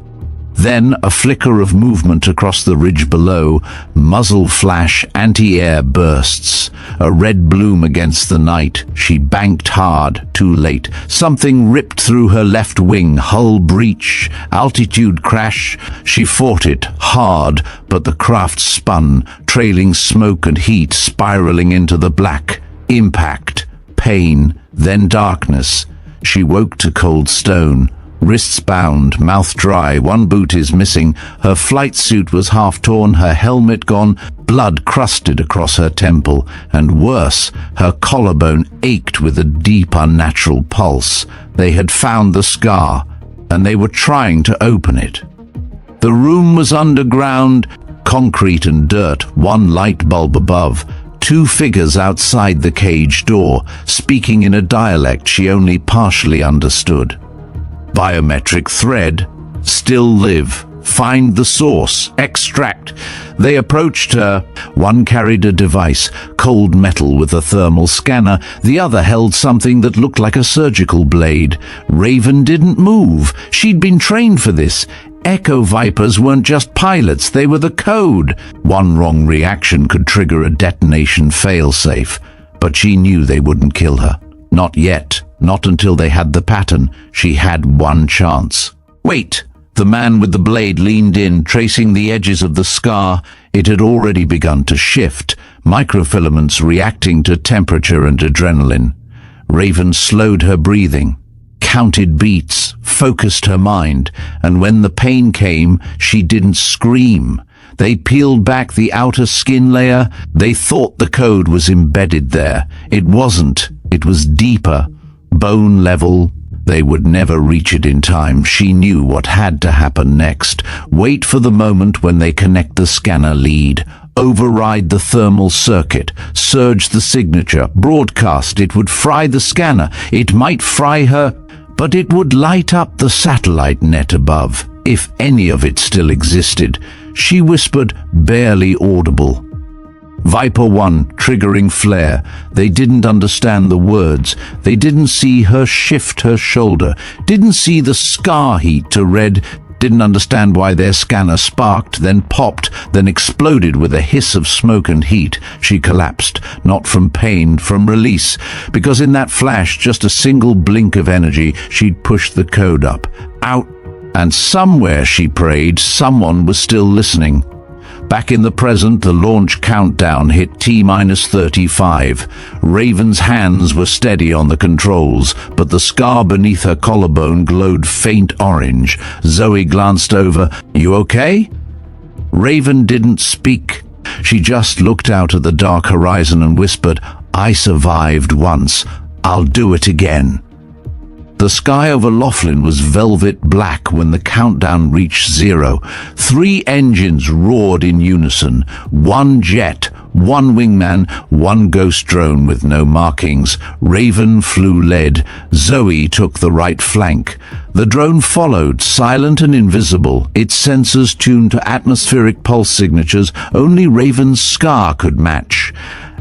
Then a flicker of movement across the ridge below, muzzle flash, anti-air bursts. A red bloom against the night. She banked hard, too late. Something ripped through her left wing, hull breach, altitude crash. She fought it, hard, but the craft spun, trailing smoke and heat spiraling into the black. Impact, pain, then darkness. She woke to cold stone. Wrists bound, mouth dry, one boot is missing. Her flight suit was half torn, her helmet gone, blood crusted across her temple, and worse, her collarbone ached with a deep, unnatural pulse. They had found the scar, and they were trying to open it. The room was underground, concrete and dirt, one light bulb above. 2 figures outside the cage door, speaking in a dialect she only partially understood. Biometric thread. Still live. Find the source. Extract. They approached her. One carried a device, cold metal with a thermal scanner. The other held something that looked like a surgical blade. Raven didn't move. She'd been trained for this. Echo Vipers weren't just pilots, they were the code. One wrong reaction could trigger a detonation failsafe. But she knew they wouldn't kill her. Not yet. Not until they had the pattern. She had one chance. Wait! The man with the blade leaned in, tracing the edges of the scar. It had already begun to shift, microfilaments reacting to temperature and adrenaline. Raven slowed her breathing, counted beats, focused her mind, and when the pain came, she didn't scream. They peeled back the outer skin layer. They thought the code was embedded there. It wasn't. It was deeper, bone level. They would never reach it in time. She knew what had to happen next. Wait for the moment when they connect the scanner lead. Override the thermal circuit. Surge the signature. Broadcast. It would fry the scanner. It might fry her, but it would light up the satellite net above, if any of it still existed. She whispered, barely audible. Viper 1, triggering flare. They didn't understand the words. They didn't see her shift her shoulder. Didn't see the scar heat to red. Didn't understand why their scanner sparked, then popped, then exploded with a hiss of smoke and heat. She collapsed, not from pain, from release, because in that flash, just a single blink of energy, she'd pushed the code up, out, and somewhere, she prayed, someone was still listening. Back in the present, the launch countdown hit T-35. Raven's hands were steady on the controls, but the scar beneath her collarbone glowed faint orange. Zoe glanced over. "You okay?" Raven didn't speak. She just looked out at the dark horizon and whispered, "I survived once. I'll do it again." The sky over Laughlin was velvet black when the countdown reached 0. 3 engines roared in unison. 1 jet, 1 wingman, 1 ghost drone with no markings. Raven flew lead. Zoe took the right flank. The drone followed, silent and invisible, its sensors tuned to atmospheric pulse signatures only Raven's scar could match.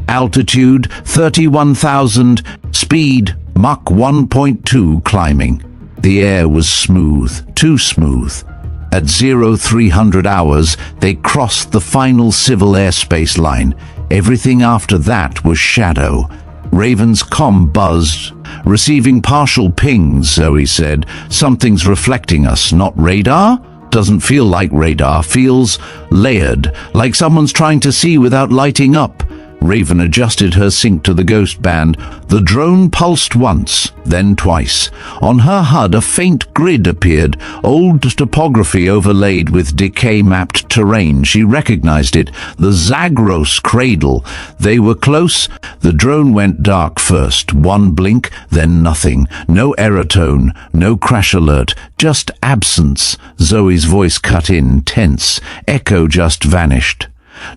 Altitude 31,000, speed Mach 1.2 climbing. The air was smooth, too smooth. At 0300 hours, they crossed the final civil airspace line. Everything after that was shadow. Raven's comm buzzed. "Receiving partial pings," Zoe said. "Something's reflecting us, not radar?" "Doesn't feel like radar, feels layered, like someone's trying to see without lighting up." Raven adjusted her sync to the ghost band. The drone pulsed once, then twice. On her HUD, a faint grid appeared, old topography overlaid with decay-mapped terrain. She recognized it, the Zagros cradle. They were close. The drone went dark first. 1 blink, then nothing. No error tone, no crash alert, just absence. Zoe's voice cut in, tense. Echo just vanished.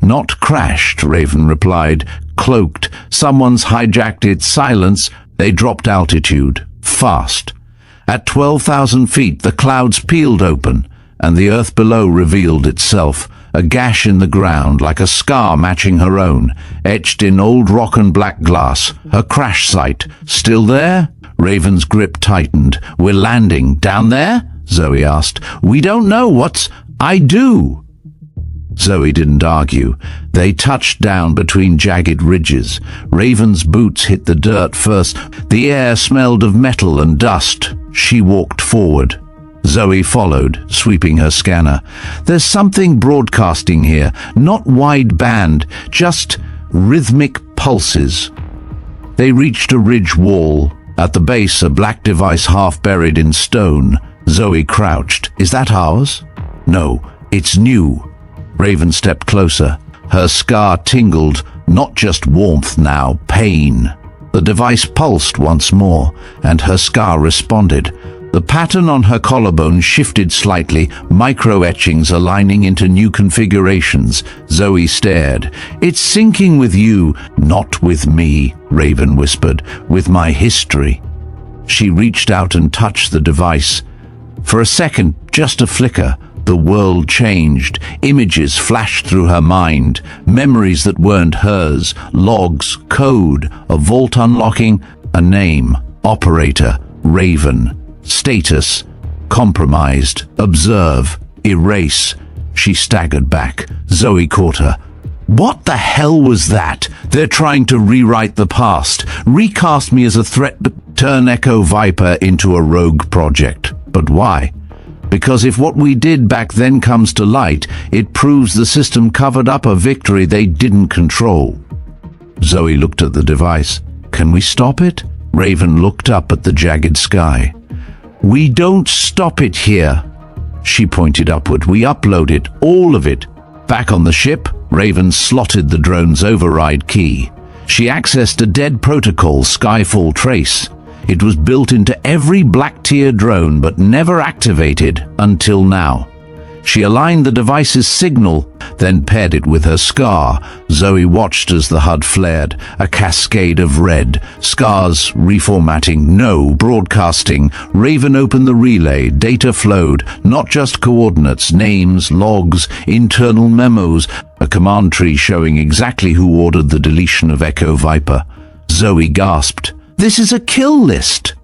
"Not crashed," Raven replied, cloaked. "Someone's hijacked it." Silence. They dropped altitude. Fast. At 12,000 feet, the clouds peeled open, and the earth below revealed itself. A gash in the ground, like a scar matching her own, etched in old rock and black glass. Her crash site. Still there? Raven's grip tightened. "We're landing. Down there?" Zoe asked. "We don't know. What's—" "I do." Zoe didn't argue. They touched down between jagged ridges. Raven's boots hit the dirt first. The air smelled of metal and dust. She walked forward. Zoe followed, sweeping her scanner. "There's something broadcasting here, not wide band, just rhythmic pulses." They reached a ridge wall. At the base, a black device half buried in stone. Zoe crouched. "Is that ours?" "No, it's new." Raven stepped closer. Her scar tingled, not just warmth now, pain. The device pulsed once more, and her scar responded. The pattern on her collarbone shifted slightly, micro-etchings aligning into new configurations. Zoe stared. "It's syncing with you, not with me," Raven whispered, "with my history." She reached out and touched the device. For a second, just a flicker, the world changed. Images flashed through her mind, memories that weren't hers, logs, code, a vault unlocking, a name, operator, Raven, status, compromised, observe, erase. She staggered back. Zoe caught her. What the hell was that? They're trying to rewrite the past, recast me as a threat, turn Echo Viper into a rogue project. But why? Because if what we did back then comes to light, it proves the system covered up a victory they didn't control. Zoe looked at the device. Can we stop it? Raven looked up at the jagged sky. We don't stop it here. She pointed upward. We upload it, all of it. Back on the ship, Raven slotted the drone's override key. She accessed a dead protocol, Skyfall Trace. It was built into every Black-tier drone but never activated until now. She aligned the device's signal, then paired it with her SCAR. Zoe watched as the HUD flared, a cascade of red. SCAR's reformatting, no broadcasting. Raven opened the relay, data flowed, not just coordinates, names, logs, internal memos, a command tree showing exactly who ordered the deletion of Echo Viper. Zoe gasped. This is a kill list.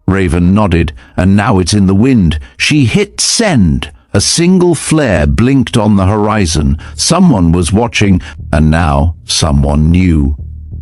Raven nodded, and now it's in the wind. She hit send. A single flare blinked on the horizon. Someone was watching, and now someone knew.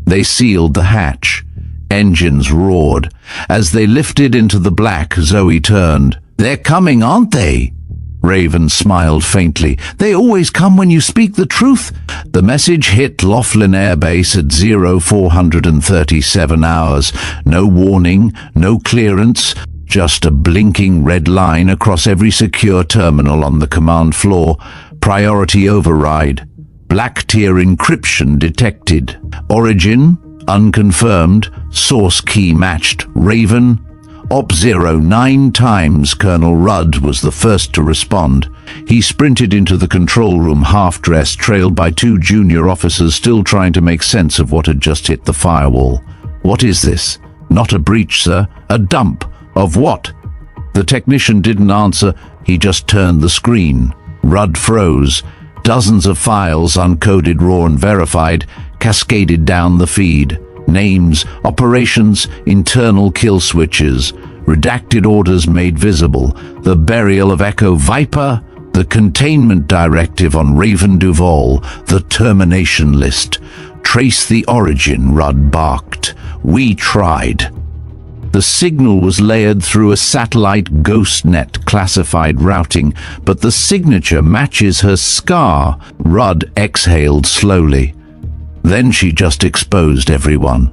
They sealed the hatch. Engines roared. As they lifted into the black, Zoe turned. They're coming, aren't they? Raven smiled faintly. They always come when you speak the truth. The message hit Laughlin Air Base at 0437 hours. No warning, no clearance. Just a blinking red line across every secure terminal on the command floor. Priority override. Black tier encryption detected. Origin unconfirmed. Source key matched. Raven. Op-0 9 times. Colonel Rudd was the first to respond. He sprinted into the control room half-dressed, trailed by two junior officers still trying to make sense of what had just hit the firewall. What is this? Not a breach, sir. A dump. Of what? The technician didn't answer. He just turned the screen. Rudd froze. Dozens of files, uncoded, raw and verified, cascaded down the feed. Names, operations, internal kill switches, redacted orders made visible, the burial of Echo Viper, the containment directive on Raven Duvall, the termination list. Trace the origin, Rudd barked. We tried. The signal was layered through a satellite ghost net classified routing, but the signature matches her SCAR. Rudd exhaled slowly. Then she just exposed everyone.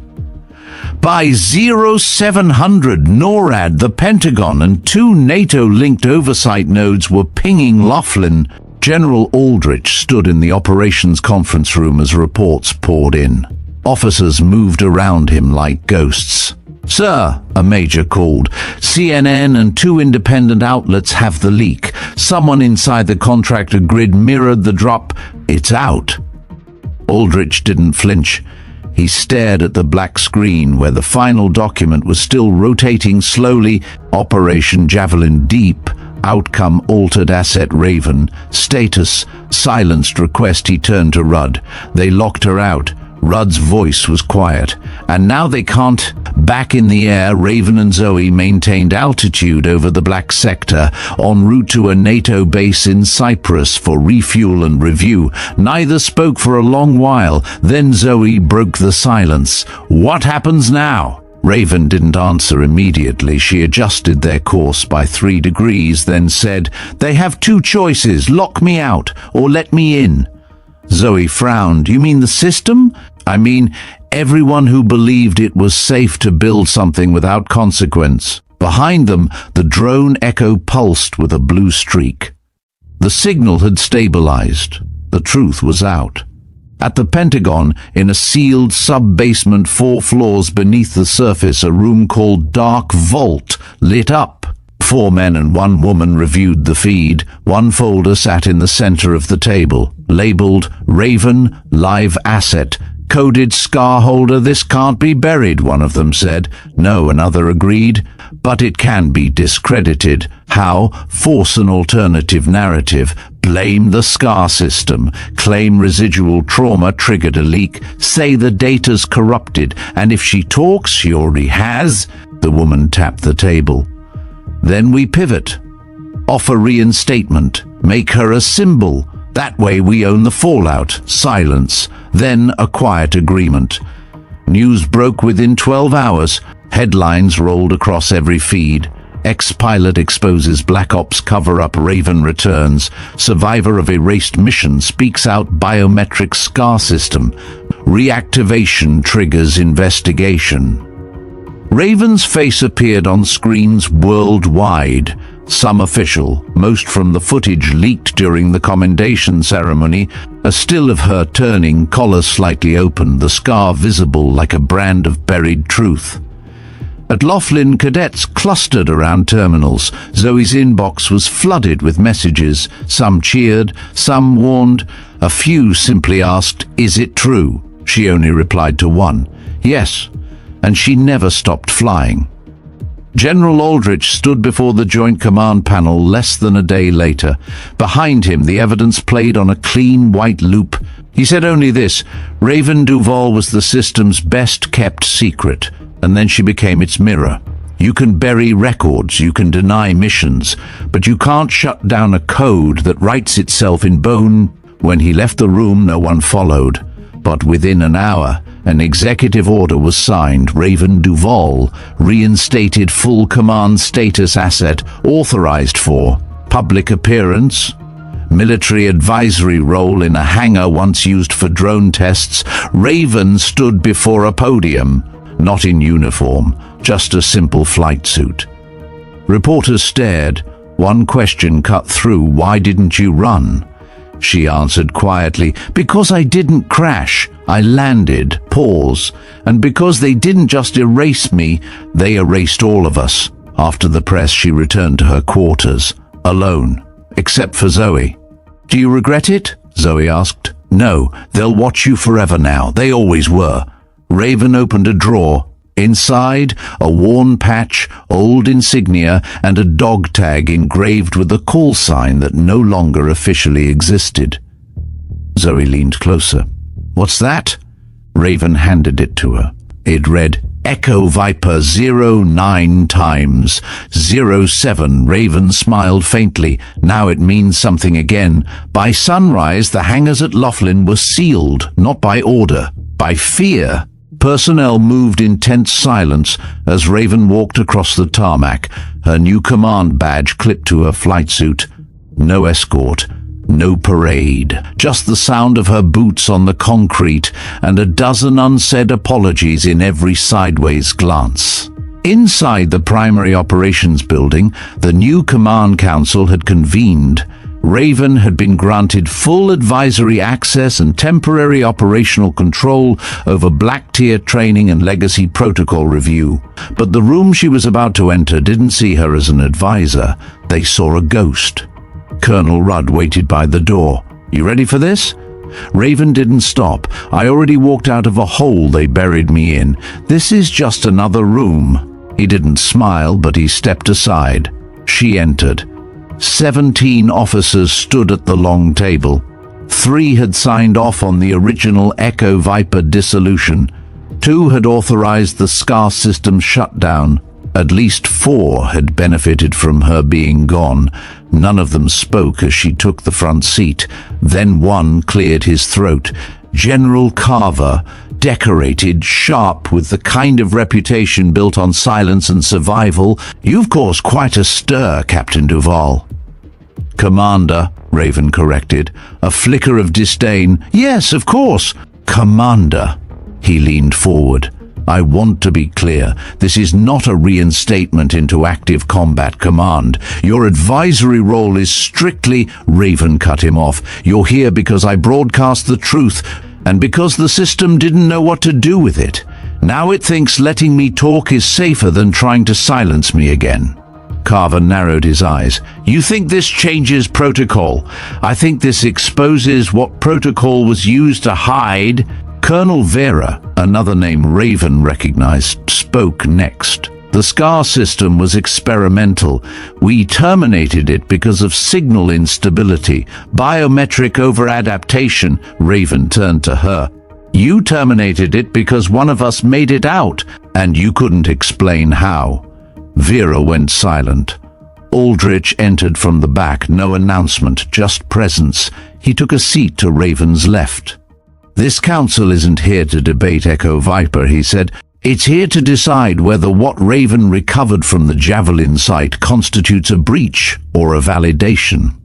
By 0700, NORAD, the Pentagon, and two NATO-linked oversight nodes were pinging Laughlin. General Aldrich stood in the operations conference room as reports poured in. Officers moved around him like ghosts. Sir, a major called. CNN and two independent outlets have the leak. Someone inside the contractor grid mirrored the drop. It's out. Aldrich didn't flinch. He stared at the black screen where the final document was still rotating slowly. Operation Javelin Deep. Outcome altered asset Raven. Status silenced request. He turned to Rudd. They locked her out. Rudd's voice was quiet. And now they can't. Back in the air, Raven and Zoe maintained altitude over the Black Sector, en route to a NATO base in Cyprus for refuel and review. Neither spoke for a long while. Then Zoe broke the silence. What happens now? Raven didn't answer immediately. She adjusted their course by 3 degrees, then said, They have two choices, lock me out or let me in. Zoe frowned. You mean the system? I mean, everyone who believed it was safe to build something without consequence. Behind them, the drone Echo pulsed with a blue streak. The signal had stabilized. The truth was out. At the Pentagon, in a sealed sub-basement 4 floors beneath the surface, a room called Dark Vault lit up. 4 men and 1 woman reviewed the feed. One folder sat in the center of the table, labeled Raven Live Asset. Coded SCAR holder, this can't be buried, one of them said. No, another agreed. But it can be discredited. How? Force an alternative narrative. Blame the SCAR system. Claim residual trauma triggered a leak. Say the data's corrupted. And if she talks, she already has. The woman tapped the table. Then we pivot. Offer reinstatement. Make her a symbol. That way we own the fallout. Silence. Then a quiet agreement. News broke within 12 hours. Headlines rolled across every feed. Ex-pilot exposes Black Ops cover-up, Raven returns. Survivor of erased mission speaks out, biometric SCAR system. Reactivation triggers investigation. Raven's face appeared on screens worldwide. Some official, most from the footage leaked during the commendation ceremony, a still of her turning, collar slightly open, the scar visible like a brand of buried truth. At Laughlin, cadets clustered around terminals. Zoe's inbox was flooded with messages. Some cheered, some warned. A few simply asked, "Is it true?" She only replied to one, "Yes," and she never stopped flying. General Aldrich stood before the Joint Command panel less than a day later. Behind him, the evidence played on a clean white loop. He said only this: Raven Duvall was the system's best-kept secret, and then she became its mirror. You can bury records, you can deny missions, but you can't shut down a code that writes itself in bone. When he left the room, no one followed. But within an hour, an executive order was signed. Raven Duvall, reinstated full command status asset, authorized for public appearance, military advisory role in a hangar once used for drone tests. Raven stood before a podium, not in uniform, just a simple flight suit. Reporters stared. One question cut through: why didn't you run? She answered quietly, "Because I didn't crash. I landed." Pause. "And because they didn't just erase me, they erased all of us." After the press, she returned to her quarters, alone, except for Zoe. "Do you regret it?" Zoe asked. "No, they'll watch you forever now. They always were." Raven opened a drawer. Inside, a worn patch, old insignia, and a dog tag engraved with a call sign that no longer officially existed. Zoe leaned closer. "What's that?" Raven handed it to her. It read, "Echo Viper 09 times 07. Raven smiled faintly. Now it means something again. By sunrise, the hangars at Laughlin were sealed, not by order, by fear. Personnel moved in tense silence as Raven walked across the tarmac, her new command badge clipped to her flight suit. No escort, no parade, just the sound of her boots on the concrete and a dozen unsaid apologies in every sideways glance. Inside the primary operations building, the new command council had convened. Raven had been granted full advisory access and temporary operational control over Black Tier training and legacy protocol review. But the room she was about to enter didn't see her as an advisor. They saw a ghost. Colonel Rudd waited by the door. "You ready for this?" Raven didn't stop. "I already walked out of a hole they buried me in. This is just another room." He didn't smile, but he stepped aside. She entered. 17 officers stood at the long table. 3 had signed off on the original Echo Viper dissolution. 2 had authorized the SCAR system shutdown. At least 4 had benefited from her being gone. None of them spoke as she took the front seat. Then one cleared his throat. General Carver, decorated, sharp, with the kind of reputation built on silence and survival. "You've caused quite a stir, Captain Duvall." "Commander," Raven corrected, a flicker of disdain. "Yes, of course." "Commander." He leaned forward. "I want to be clear. This is not a reinstatement into active combat command. Your advisory role is strictly—" Raven cut him off. "You're here because I broadcast the truth, and because the system didn't know what to do with it. Now it thinks letting me talk is safer than trying to silence me again." Carver narrowed his eyes. "You think this changes protocol? I think this exposes what protocol was used to hide." Colonel Vera, another name Raven recognized, spoke next. The SCAR system was experimental. We terminated it because of signal instability, biometric over-adaptation. Raven turned to her. You terminated it because one of us made it out, and you couldn't explain how. Vera went silent. Aldrich entered from the back, no announcement, just presence. He took a seat to Raven's left. This council isn't here to debate Echo Viper, he said. It's here to decide whether what Raven recovered from the Javelin site constitutes a breach or a validation.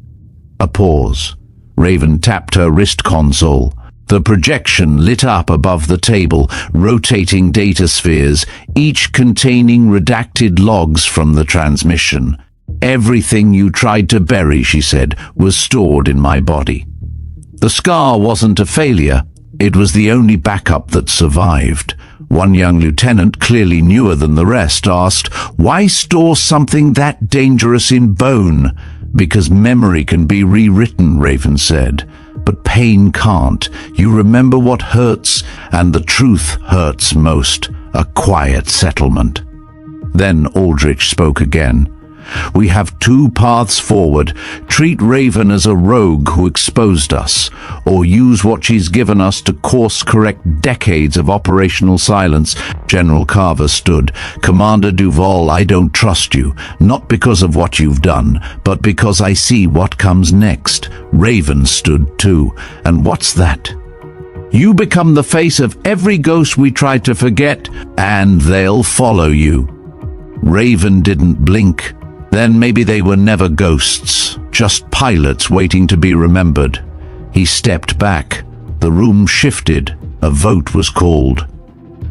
A pause. Raven tapped her wrist console. The projection lit up above the table, rotating data spheres, each containing redacted logs from the transmission. Everything you tried to bury, she said, was stored in my body. The SCAR wasn't a failure. It was the only backup that survived. One young lieutenant, clearly newer than the rest, asked, "Why store something that dangerous in bone?" "Because memory can be rewritten," Raven said. "But pain can't. You remember what hurts, and the truth hurts most. A quiet settlement." Then Aldrich spoke again. "We have two paths forward. Treat Raven as a rogue who exposed us, or use what she's given us to course-correct decades of operational silence." General Carver stood. "Commander Duvall, I don't trust you, not because of what you've done, but because I see what comes next." Raven stood too. "And what's that?" "You become the face of every ghost we tried to forget, and they'll follow you." Raven didn't blink. Then maybe they were never ghosts, just pilots waiting to be remembered. He stepped back. The room shifted. A vote was called.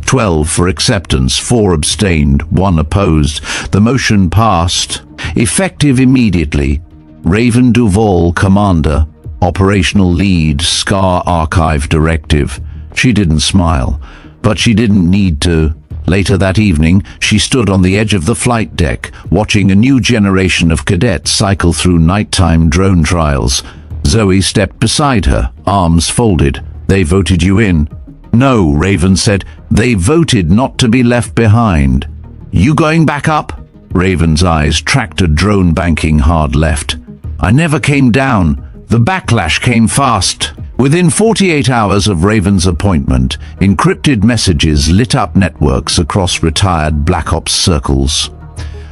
12 for acceptance, 4 abstained, 1 opposed. The motion passed. Effective immediately. Raven Duvall, Commander. Operational lead, SCAR Archive Directive. She didn't smile, but she didn't need to. Later that evening, she stood on the edge of the flight deck, watching a new generation of cadets cycle through nighttime drone trials. Zoe stepped beside her, arms folded. "They voted you in." "No," Raven said. "They voted not to be left behind." "You going back up?" Raven's eyes tracked a drone banking hard left. "I never came down. The backlash came fast." Within 48 hours of Raven's appointment, encrypted messages lit up networks across retired Black Ops circles.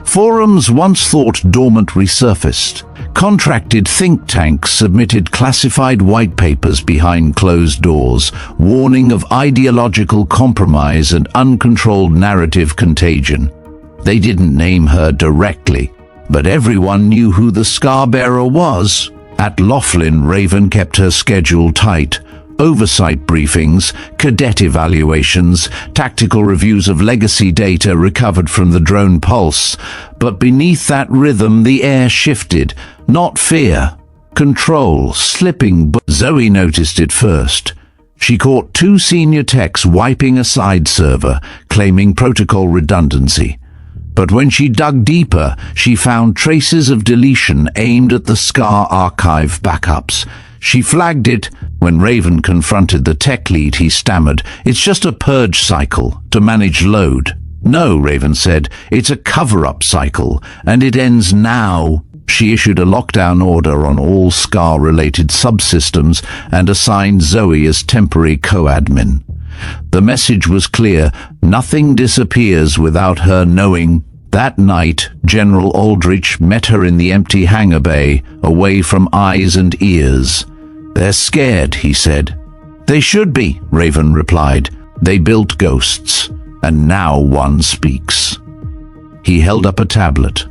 Forums once thought dormant resurfaced. Contracted think tanks submitted classified white papers behind closed doors, warning of ideological compromise and uncontrolled narrative contagion. They didn't name her directly, but everyone knew who the Scar-bearer was. At Laughlin, Raven kept her schedule tight. Oversight briefings, cadet evaluations, tactical reviews of legacy data recovered from the drone pulse. But beneath that rhythm, the air shifted. Not fear. Control, slipping. Zoe noticed it first. She caught 2 senior techs wiping a side server, claiming protocol redundancy. But when she dug deeper, she found traces of deletion aimed at the SCAR archive backups. She flagged it. When Raven confronted the tech lead, he stammered, "It's just a purge cycle to manage load." "No," Raven said, "it's a cover-up cycle, and it ends now." She issued a lockdown order on all SCAR-related subsystems and assigned Zoe as temporary co-admin. The message was clear: nothing disappears without her knowing. That night, General Aldrich met her in the empty hangar bay, away from eyes and ears. "They're scared," he said. "They should be," Raven replied. "They built ghosts, and now one speaks." He held up a tablet.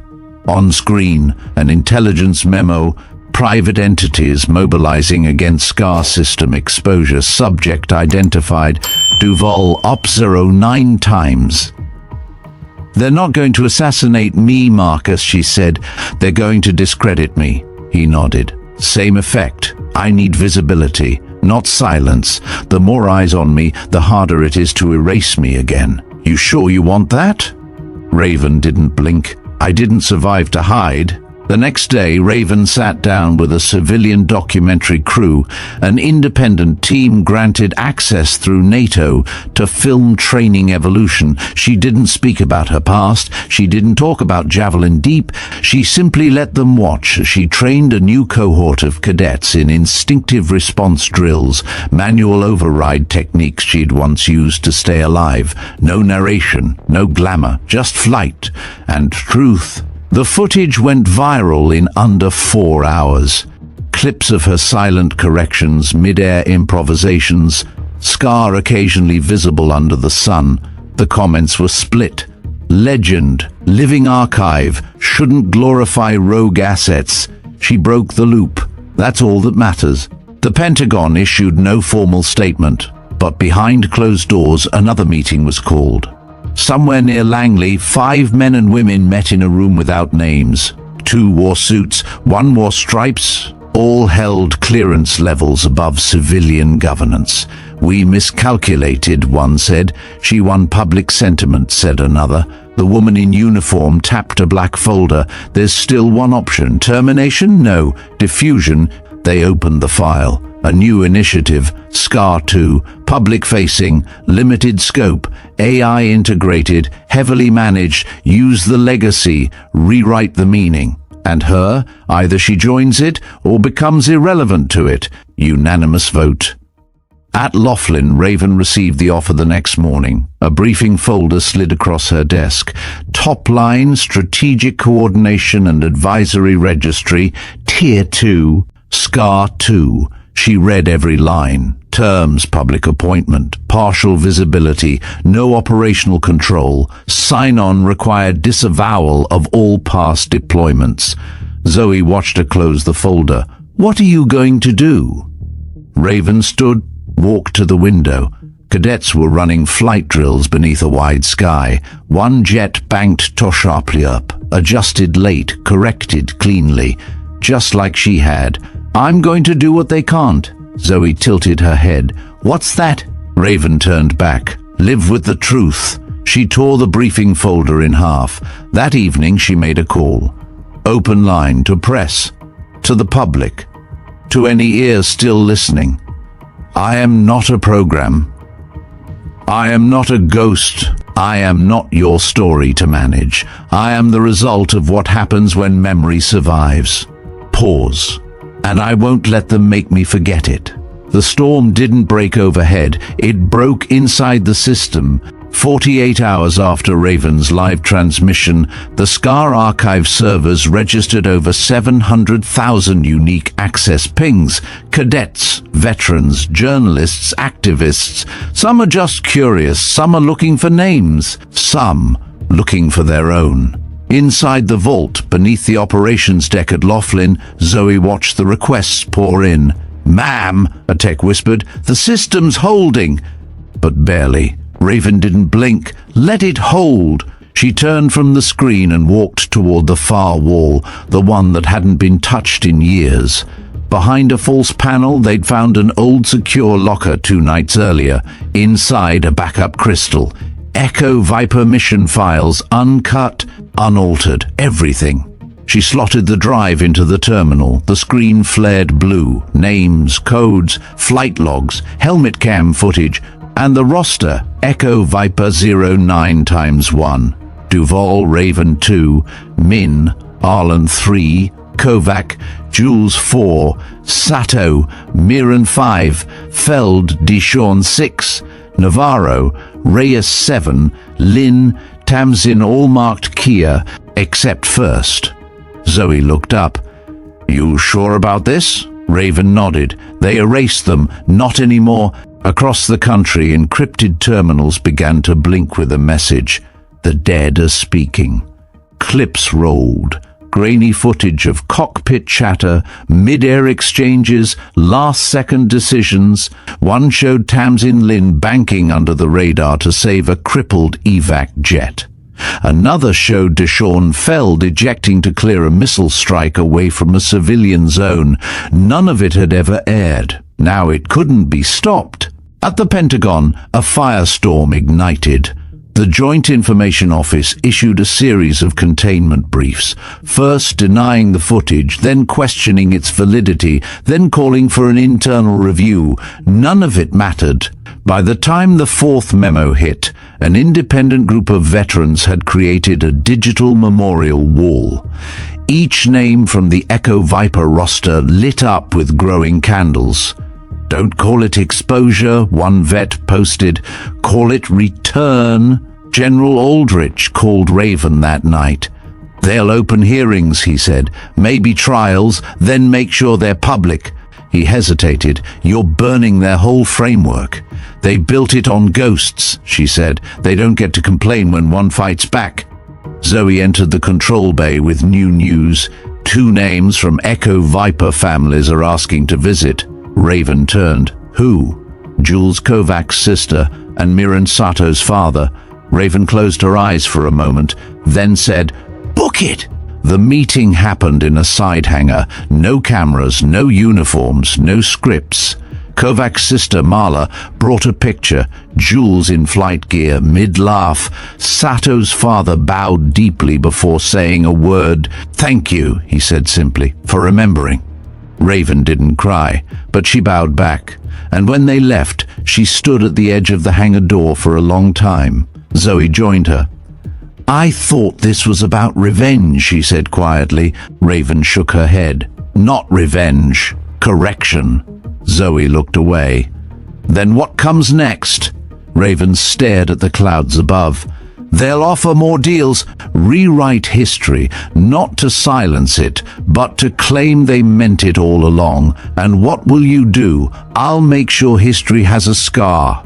On screen, an intelligence memo: private entities mobilizing against SCAR system exposure, subject identified, Duvall Op 09 times. "They're not going to assassinate me, Marcus," she said. "They're going to discredit me." He nodded. "Same effect. I need visibility, not silence. The more eyes on me, the harder it is to erase me again." "You sure you want that?" Raven didn't blink. "I didn't survive to hide." The next day, Raven sat down with a civilian documentary crew. An independent team granted access through NATO to film training evolution. She didn't speak about her past. She didn't talk about Javelin Deep. She simply let them watch. She trained a new cohort of cadets in instinctive response drills, manual override techniques she'd once used to stay alive. No narration, no glamour, just flight and truth. The footage went viral in under 4 hours. Clips of her silent corrections, mid-air improvisations, scar occasionally visible under the sun. The comments were split. Legend, living archive, shouldn't glorify rogue assets. She broke the loop. That's all that matters. The Pentagon issued no formal statement, but behind closed doors another meeting was called. Somewhere near Langley, 5 men and women met in a room without names. 2 wore suits, 1 wore stripes. All held clearance levels above civilian governance. "We miscalculated," one said. "She won public sentiment," said another. The woman in uniform tapped a black folder. "There's still one option. Termination? No. Diffusion." They opened the file. A new initiative, SCAR 2, public-facing, limited scope, AI integrated, heavily managed, use the legacy, rewrite the meaning. And her, either she joins it or becomes irrelevant to it. Unanimous vote. At Laughlin, Raven received the offer the next morning. A briefing folder slid across her desk. Top line, Strategic Coordination and Advisory Registry, Tier 2, SCAR 2. She read every line. Terms, public appointment, partial visibility, no operational control, sign-on required disavowal of all past deployments. Zoe watched her close the folder. "What are you going to do?" Raven stood, walked to the window. Cadets were running flight drills beneath a wide sky. One jet banked sharply up, adjusted late, corrected cleanly, just like she had. "I'm going to do what they can't." Zoe tilted her head. "What's that?" Raven turned back. "Live with the truth." She tore the briefing folder in half. That evening she made a call. Open line to press, to the public, to any ears still listening. "I am not a program. I am not a ghost. I am not your story to manage. I am the result of what happens when memory survives. Pause. And I won't let them make me forget it." The storm didn't break overhead. It broke inside the system. 48 hours after Raven's live transmission, the SCAR archive servers registered over 700,000 unique access pings. Cadets, veterans, journalists, activists. Some are just curious, some are looking for names, some looking for their own. Inside the vault, beneath the operations deck at Laughlin, Zoe watched the requests pour in. "Ma'am," a tech whispered, "the system's holding." But barely. Raven didn't blink. Let it hold. She turned from the screen and walked toward the far wall, the one that hadn't been touched in years. Behind a false panel, they'd found an old secure locker 2 nights earlier. Inside, a backup crystal. Echo Viper mission files, uncut, unaltered, everything. She slotted the drive into the terminal. The screen flared blue. Names, codes, flight logs, helmet cam footage, and the roster, Echo Viper 09x1, Duvall Raven 2, Min, Arlen 3, Kovac, Jules 4, Sato, Miran 5, Feld, Dishon 6, Navarro, Reyes 7, Lin, Tamzin all marked Kia, except first. Zoe looked up. "You sure about this?" Raven nodded. They erased them. Not anymore. Across the country, encrypted terminals began to blink with a message. The dead are speaking. Clips rolled. Grainy footage of cockpit chatter, mid-air exchanges, last-second decisions. One showed Tamzin Lin banking under the radar to save a crippled evac jet. Another showed Deshaun Feld ejecting to clear a missile strike away from a civilian zone. None of it had ever aired. Now it couldn't be stopped. At the Pentagon, a firestorm ignited. The Joint Information Office issued a series of containment briefs, first denying the footage, then questioning its validity, then calling for an internal review. None of it mattered. By the time the fourth memo hit, an independent group of veterans had created a digital memorial wall. Each name from the Echo Viper roster lit up with growing candles. "Don't call it exposure," one vet posted. "Call it return." General Aldrich called Raven that night. "They'll open hearings," he said. "Maybe trials, then make sure they're public." He hesitated. "You're burning their whole framework." "They built it on ghosts," she said. "They don't get to complain when one fights back." Zoe entered the control bay with new news. 2 names from Echo Viper families are asking to visit. Raven turned. "Who?" "Jules Kovac's sister and Miran Sato's father." Raven closed her eyes for a moment, then said, "Book it!" The meeting happened in a side hangar. No cameras, no uniforms, no scripts. Kovac's sister Marla brought a picture, Jules in flight gear, mid-laugh. Sato's father bowed deeply before saying a word. "Thank you," he said simply, "for remembering." Raven didn't cry, but she bowed back. And when they left, she stood at the edge of the hangar door for a long time. Zoe joined her. "I thought this was about revenge," she said quietly. Raven shook her head. "Not revenge. Correction." Zoe looked away. "Then what comes next?" Raven stared at the clouds above. "They'll offer more deals. Rewrite history, not to silence it, but to claim they meant it all along. And what will you do? I'll make sure history has a scar."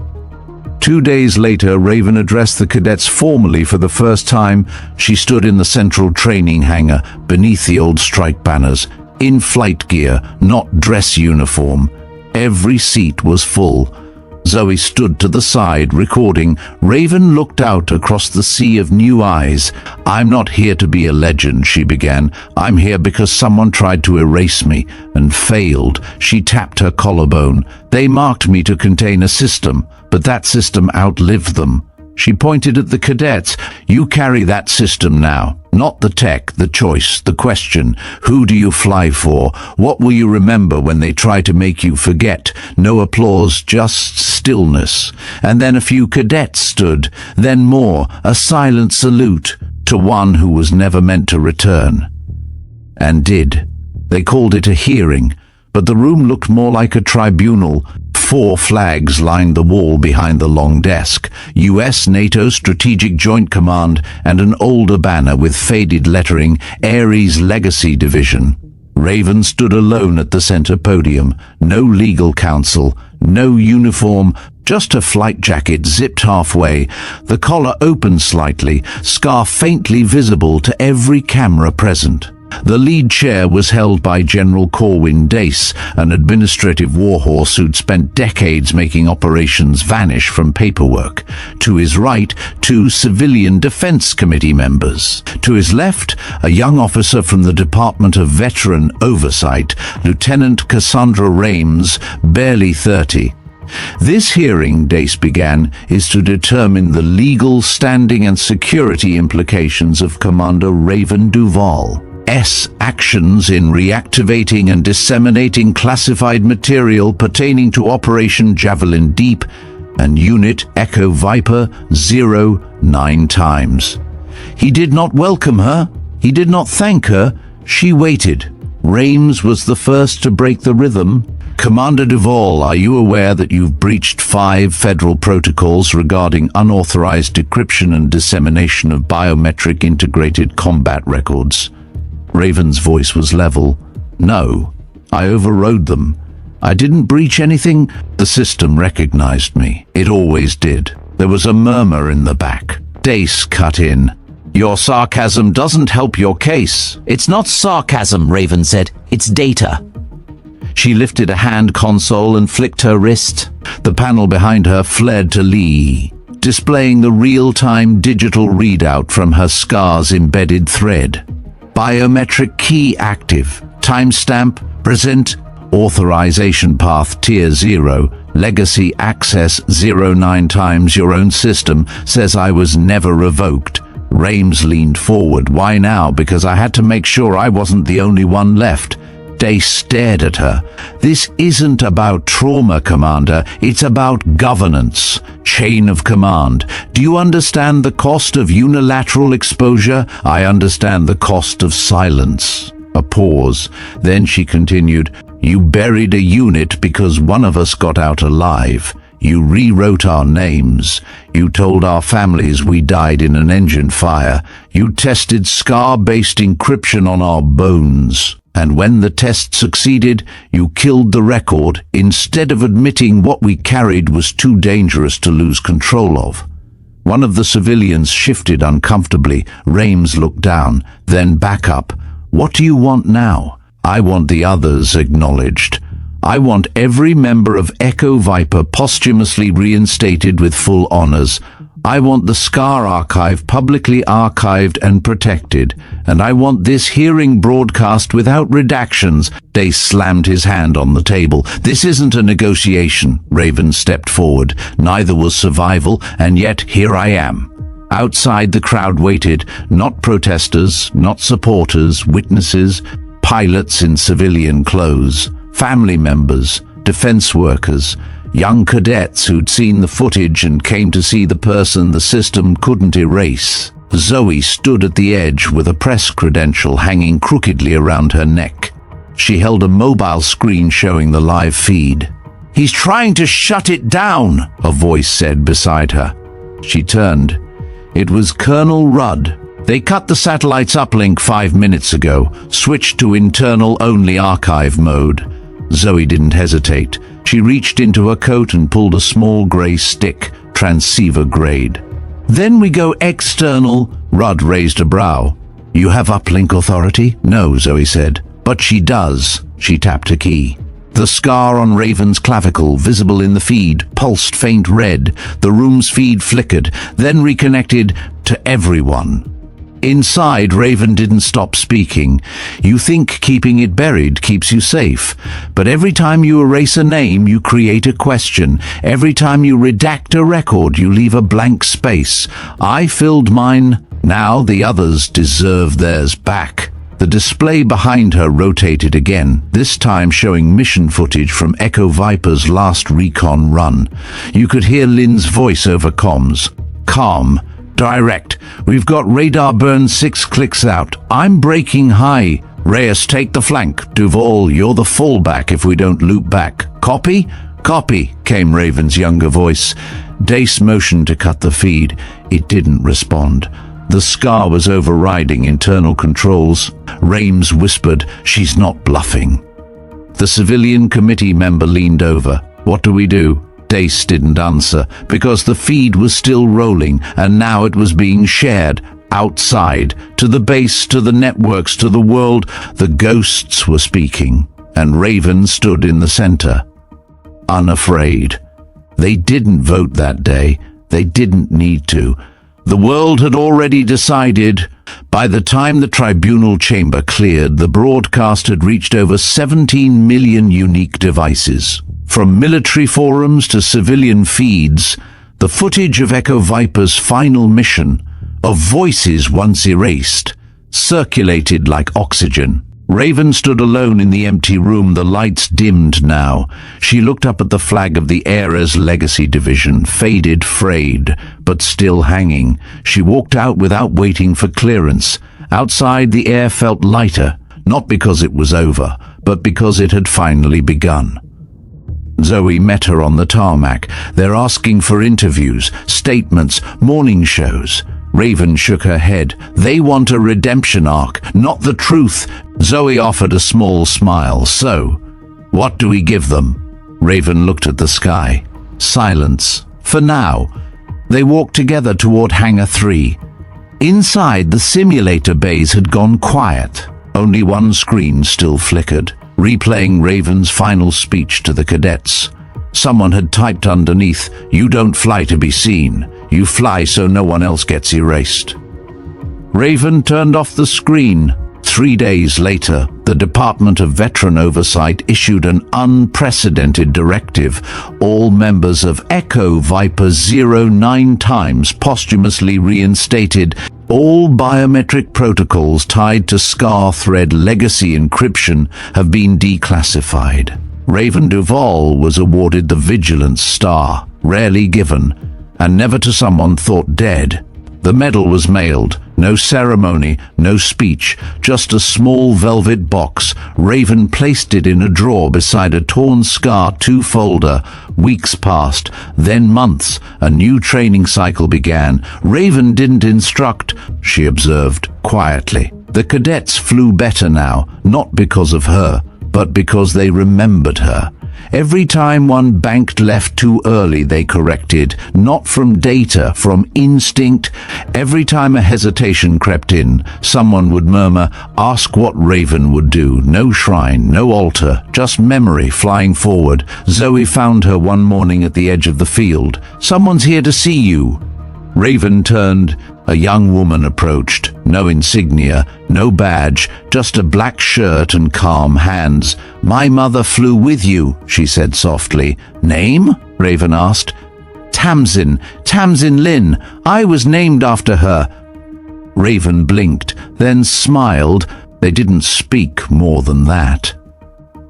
2 days later, Raven addressed the cadets formally for the first time. She stood in the central training hangar, beneath the old strike banners, in flight gear, not dress uniform. Every seat was full. Zoe stood to the side, recording. Raven looked out across the sea of new eyes. "I'm not here to be a legend," she began. "I'm here because someone tried to erase me and failed." She tapped her collarbone. "They marked me to contain a system, but that system outlived them." She pointed at the cadets. "You carry that system now. Not the tech, the choice, the question. Who do you fly for? What will you remember when they try to make you forget?" No applause, just stillness. And then a few cadets stood. Then more, a silent salute to one who was never meant to return. And did. They called it a hearing, but the room looked more like a tribunal. 4 flags lined the wall behind the long desk. US, NATO, Strategic Joint Command, and an older banner with faded lettering, Ares Legacy Division. Raven stood alone at the center podium. No legal counsel, no uniform, just a flight jacket zipped halfway, the collar open slightly, scar faintly visible to every camera present. The lead chair was held by General Corwin Dace, an administrative warhorse who'd spent decades making operations vanish from paperwork. To his right, 2 Civilian Defense Committee members. To his left, a young officer from the Department of Veteran Oversight, Lieutenant Cassandra Rames, barely 30. "This hearing," Dace began, "is to determine the legal standing and security implications of Commander Raven Duvall. Actions in reactivating and disseminating classified material pertaining to Operation Javelin Deep and Unit Echo Viper 09 times." He did not welcome her. He did not thank her. She waited. Rames was the first to break the rhythm. "Commander Duvall, are you aware that you've breached 5 federal protocols regarding unauthorized decryption and dissemination of biometric integrated combat records?" Raven's voice was level. "No, I overrode them. I didn't breach anything. The system recognized me. It always did." There was a murmur in the back. Dace cut in. "Your sarcasm doesn't help your case." "It's not sarcasm," Raven said. "It's data." She lifted a hand console and flicked her wrist. The panel behind her fled to Lee, displaying the real-time digital readout from her SCAR's embedded thread. Biometric key active. Timestamp, present. Authorization path tier 0. Legacy access 09 times your own system says I was never revoked. Rames leaned forward. Why now? Because I had to make sure I wasn't the only one left. Day stared at her. This isn't about trauma, Commander. It's about governance. Chain of command. Do you understand the cost of unilateral exposure? I understand the cost of silence. A pause. Then she continued, you buried a unit because one of us got out alive. You rewrote our names. You told our families we died in an engine fire. You tested scar-based encryption on our bones. And when the test succeeded, you killed the record instead of admitting what we carried was too dangerous to lose control of. One of the civilians shifted uncomfortably. Rames looked down, then back up. What do you want now? I want the others acknowledged. I want every member of Echo Viper posthumously reinstated with full honors. I want the Scar archive publicly archived and protected, and I want this hearing broadcast without redactions. Day slammed his hand on the table. This isn't a negotiation. Raven stepped forward. Neither was survival, and yet here I am. Outside the crowd waited, not protesters, not supporters, witnesses, pilots in civilian clothes, family members, defense workers, young cadets who'd seen the footage and came to see the person the system couldn't erase. Zoe stood at the edge with a press credential hanging crookedly around her neck. She held a mobile screen showing the live feed. He's trying to shut it down, a voice said beside her. She turned. It was Colonel Rudd. They cut the satellite's uplink 5 minutes ago, switched to internal-only archive mode. Zoe didn't hesitate. She reached into her coat and pulled a small grey stick, transceiver grade. Then we go external. Rudd raised a brow. You have uplink authority? No, Zoe said. But she does. She tapped a key. The scar on Raven's clavicle, visible in the feed, pulsed faint red. The room's feed flickered, then reconnected to everyone. Inside, Raven didn't stop speaking. You think keeping it buried keeps you safe, but every time you erase a name, you create a question. Every time you redact a record, you leave a blank space. I filled mine. Now the others deserve theirs back. The display behind her rotated again, this time showing mission footage from Echo Viper's last recon run. You could hear Lynn's voice over comms. Calm. Direct. We've got radar burn 6 clicks out. I'm breaking high. Reyes, take the flank. Duvall, you're the fallback if we don't loop back. Copy? Copy, came Raven's younger voice. Dace motioned to cut the feed. It didn't respond. The scar was overriding internal controls. Rames whispered, she's not bluffing. The civilian committee member leaned over. What do we do? Dace didn't answer, because the feed was still rolling, and now it was being shared, outside, to the base, to the networks, to the world. The ghosts were speaking, and Raven stood in the center, unafraid. They didn't vote that day. They didn't need to. The world had already decided. By the time the tribunal chamber cleared, the broadcast had reached over 17 million unique devices. From military forums to civilian feeds, the footage of Echo Viper's final mission, of voices once erased, circulated like oxygen. Raven stood alone in the empty room, the lights dimmed now. She looked up at the flag of the Ares Legacy Division, faded, frayed, but still hanging. She walked out without waiting for clearance. Outside, the air felt lighter, not because it was over, but because it had finally begun. Zoe met her on the tarmac. They're asking for interviews, statements, morning shows. Raven shook her head. They want a redemption arc, not the truth. Zoe offered a small smile. So, what do we give them? Raven looked at the sky. Silence. For now. They walked together toward Hangar 3. Inside, the simulator bays had gone quiet. Only one screen still flickered, replaying Raven's final speech to the cadets. Someone had typed underneath, "You don't fly to be seen. You fly so no one else gets erased." Raven turned off the screen. 3 days later, the Department of Veteran Oversight issued an unprecedented directive. All members of Echo Viper 09 times posthumously reinstated. All biometric protocols tied to SCAR thread legacy encryption have been declassified. Raven Duvall was awarded the Vigilance Star, rarely given, and never to someone thought dead. The medal was mailed. No ceremony, no speech, just a small velvet box. Raven placed it in a drawer beside a torn SCAR 2 folder. Weeks passed, then months. A new training cycle began. Raven didn't instruct, she observed quietly. The cadets flew better now, not because of her, but because they remembered her. Every time one banked left too early, they corrected, not from data, from instinct. Every time a hesitation crept in, someone would murmur, ask what Raven would do. No shrine, no altar, just memory flying forward. Zoe found her one morning at the edge of the field. Someone's here to see you. Raven turned. A young woman approached. No insignia, no badge, just a black shirt and calm hands. My mother flew with you, she said softly. Name? Raven asked. Tamsin Lin. I was named after her. Raven blinked, then smiled. They didn't speak more than that.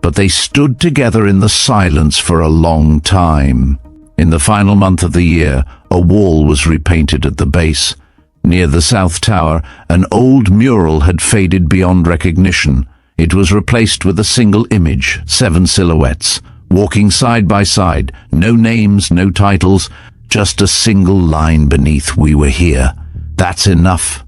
But they stood together in the silence for a long time. In the final month of the year, a wall was repainted at the base. Near the South Tower, an old mural had faded beyond recognition. It was replaced with a single image, 7 silhouettes, walking side by side, no names, no titles, just a single line beneath, "We were here. That's enough."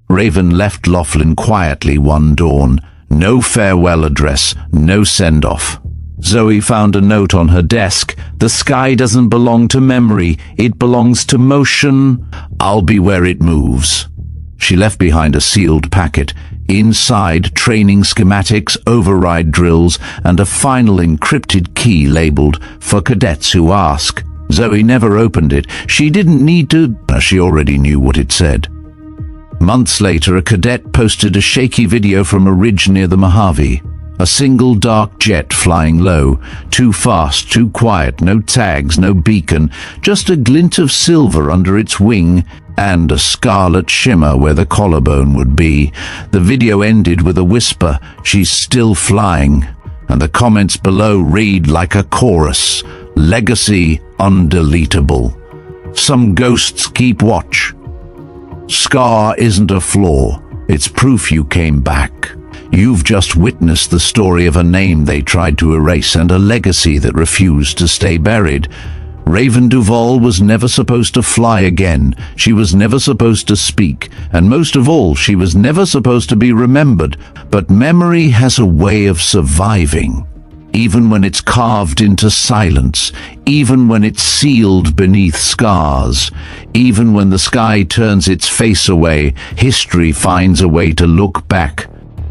Raven left Laughlin quietly one dawn. No farewell address, no send-off. Zoe found a note on her desk. The sky doesn't belong to memory, it belongs to motion. I'll be where it moves. She left behind a sealed packet. Inside, training schematics, override drills, and a final encrypted key labeled, "For cadets who ask." Zoe never opened it. She didn't need to. She already knew what it said. Months later, a cadet posted a shaky video from a ridge near the Mojave. A single dark jet flying low, too fast, too quiet, no tags, no beacon, just a glint of silver under its wing and a scarlet shimmer where the collarbone would be. The video ended with a whisper, "She's still flying," and the comments below read like a chorus, "Legacy undeletable. Some ghosts keep watch. SCAR isn't a flaw, it's proof you came back. You've just witnessed the story of a name they tried to erase and a legacy that refused to stay buried. Raven Duvall was never supposed to fly again. She was never supposed to speak. And most of all, she was never supposed to be remembered. But memory has a way of surviving. Even when it's carved into silence, even when it's sealed beneath scars, even when the sky turns its face away, history finds a way to look back.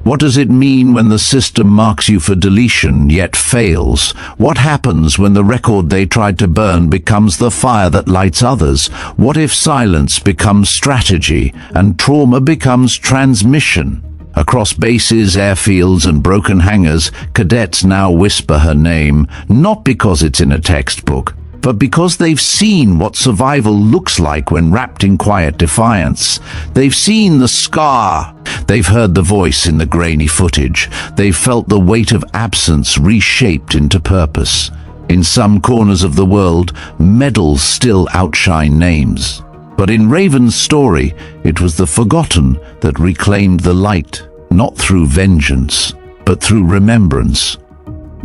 What does it mean when the system marks you for deletion, yet fails? What happens when the record they tried to burn becomes the fire that lights others? What if silence becomes strategy and trauma becomes transmission? Across bases, airfields, and broken hangars, cadets now whisper her name, not because it's in a textbook, but because they've seen what survival looks like when wrapped in quiet defiance. They've seen the scar. They've heard the voice in the grainy footage. They've felt the weight of absence reshaped into purpose. In some corners of the world, medals still outshine names. But in Raven's story, it was the forgotten that reclaimed the light, not through vengeance, but through remembrance.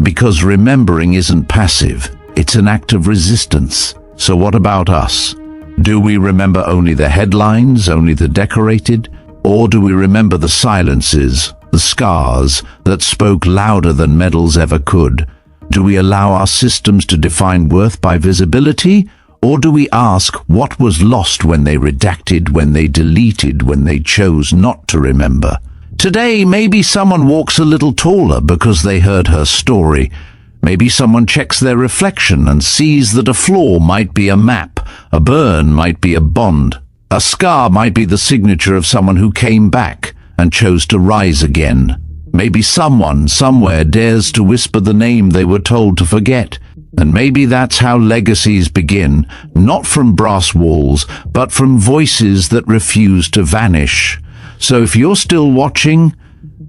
Because remembering isn't passive. It's an act of resistance. So what about us? Do we remember only the headlines, only the decorated? Or do we remember the silences, the scars that spoke louder than medals ever could? Do we allow our systems to define worth by visibility? Or do we ask what was lost when they redacted, when they deleted, when they chose not to remember? Today, maybe someone walks a little taller because they heard her story. Maybe someone checks their reflection and sees that a flaw might be a map, a burn might be a bond, a scar might be the signature of someone who came back, and chose to rise again. Maybe someone somewhere dares to whisper the name they were told to forget. And maybe that's how legacies begin, not from brass walls, but from voices that refuse to vanish. So if you're still watching,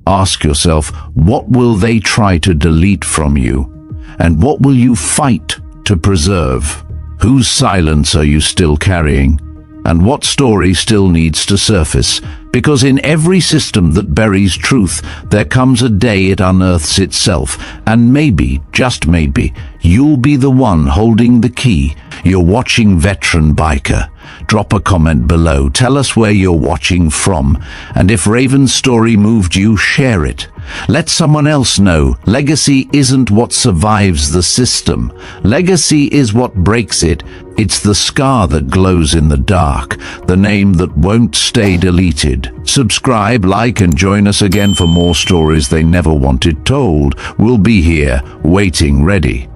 ask yourself, what will they try to delete from you? And what will you fight to preserve? Whose silence are you still carrying? And what story still needs to surface? Because in every system that buries truth, there comes a day it unearths itself. And maybe, just maybe, you'll be the one holding the key. You're watching Veteran Biker. Drop a comment below. Tell us where you're watching from. And if Raven's story moved you, share it. Let someone else know. Legacy isn't what survives the system. Legacy is what breaks it. It's the scar that glows in the dark, the name that won't stay deleted. Subscribe, like, and join us again for more stories they never wanted told. We'll be here, waiting, ready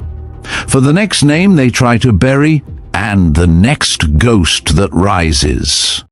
for the next name they try to bury and the next ghost that rises.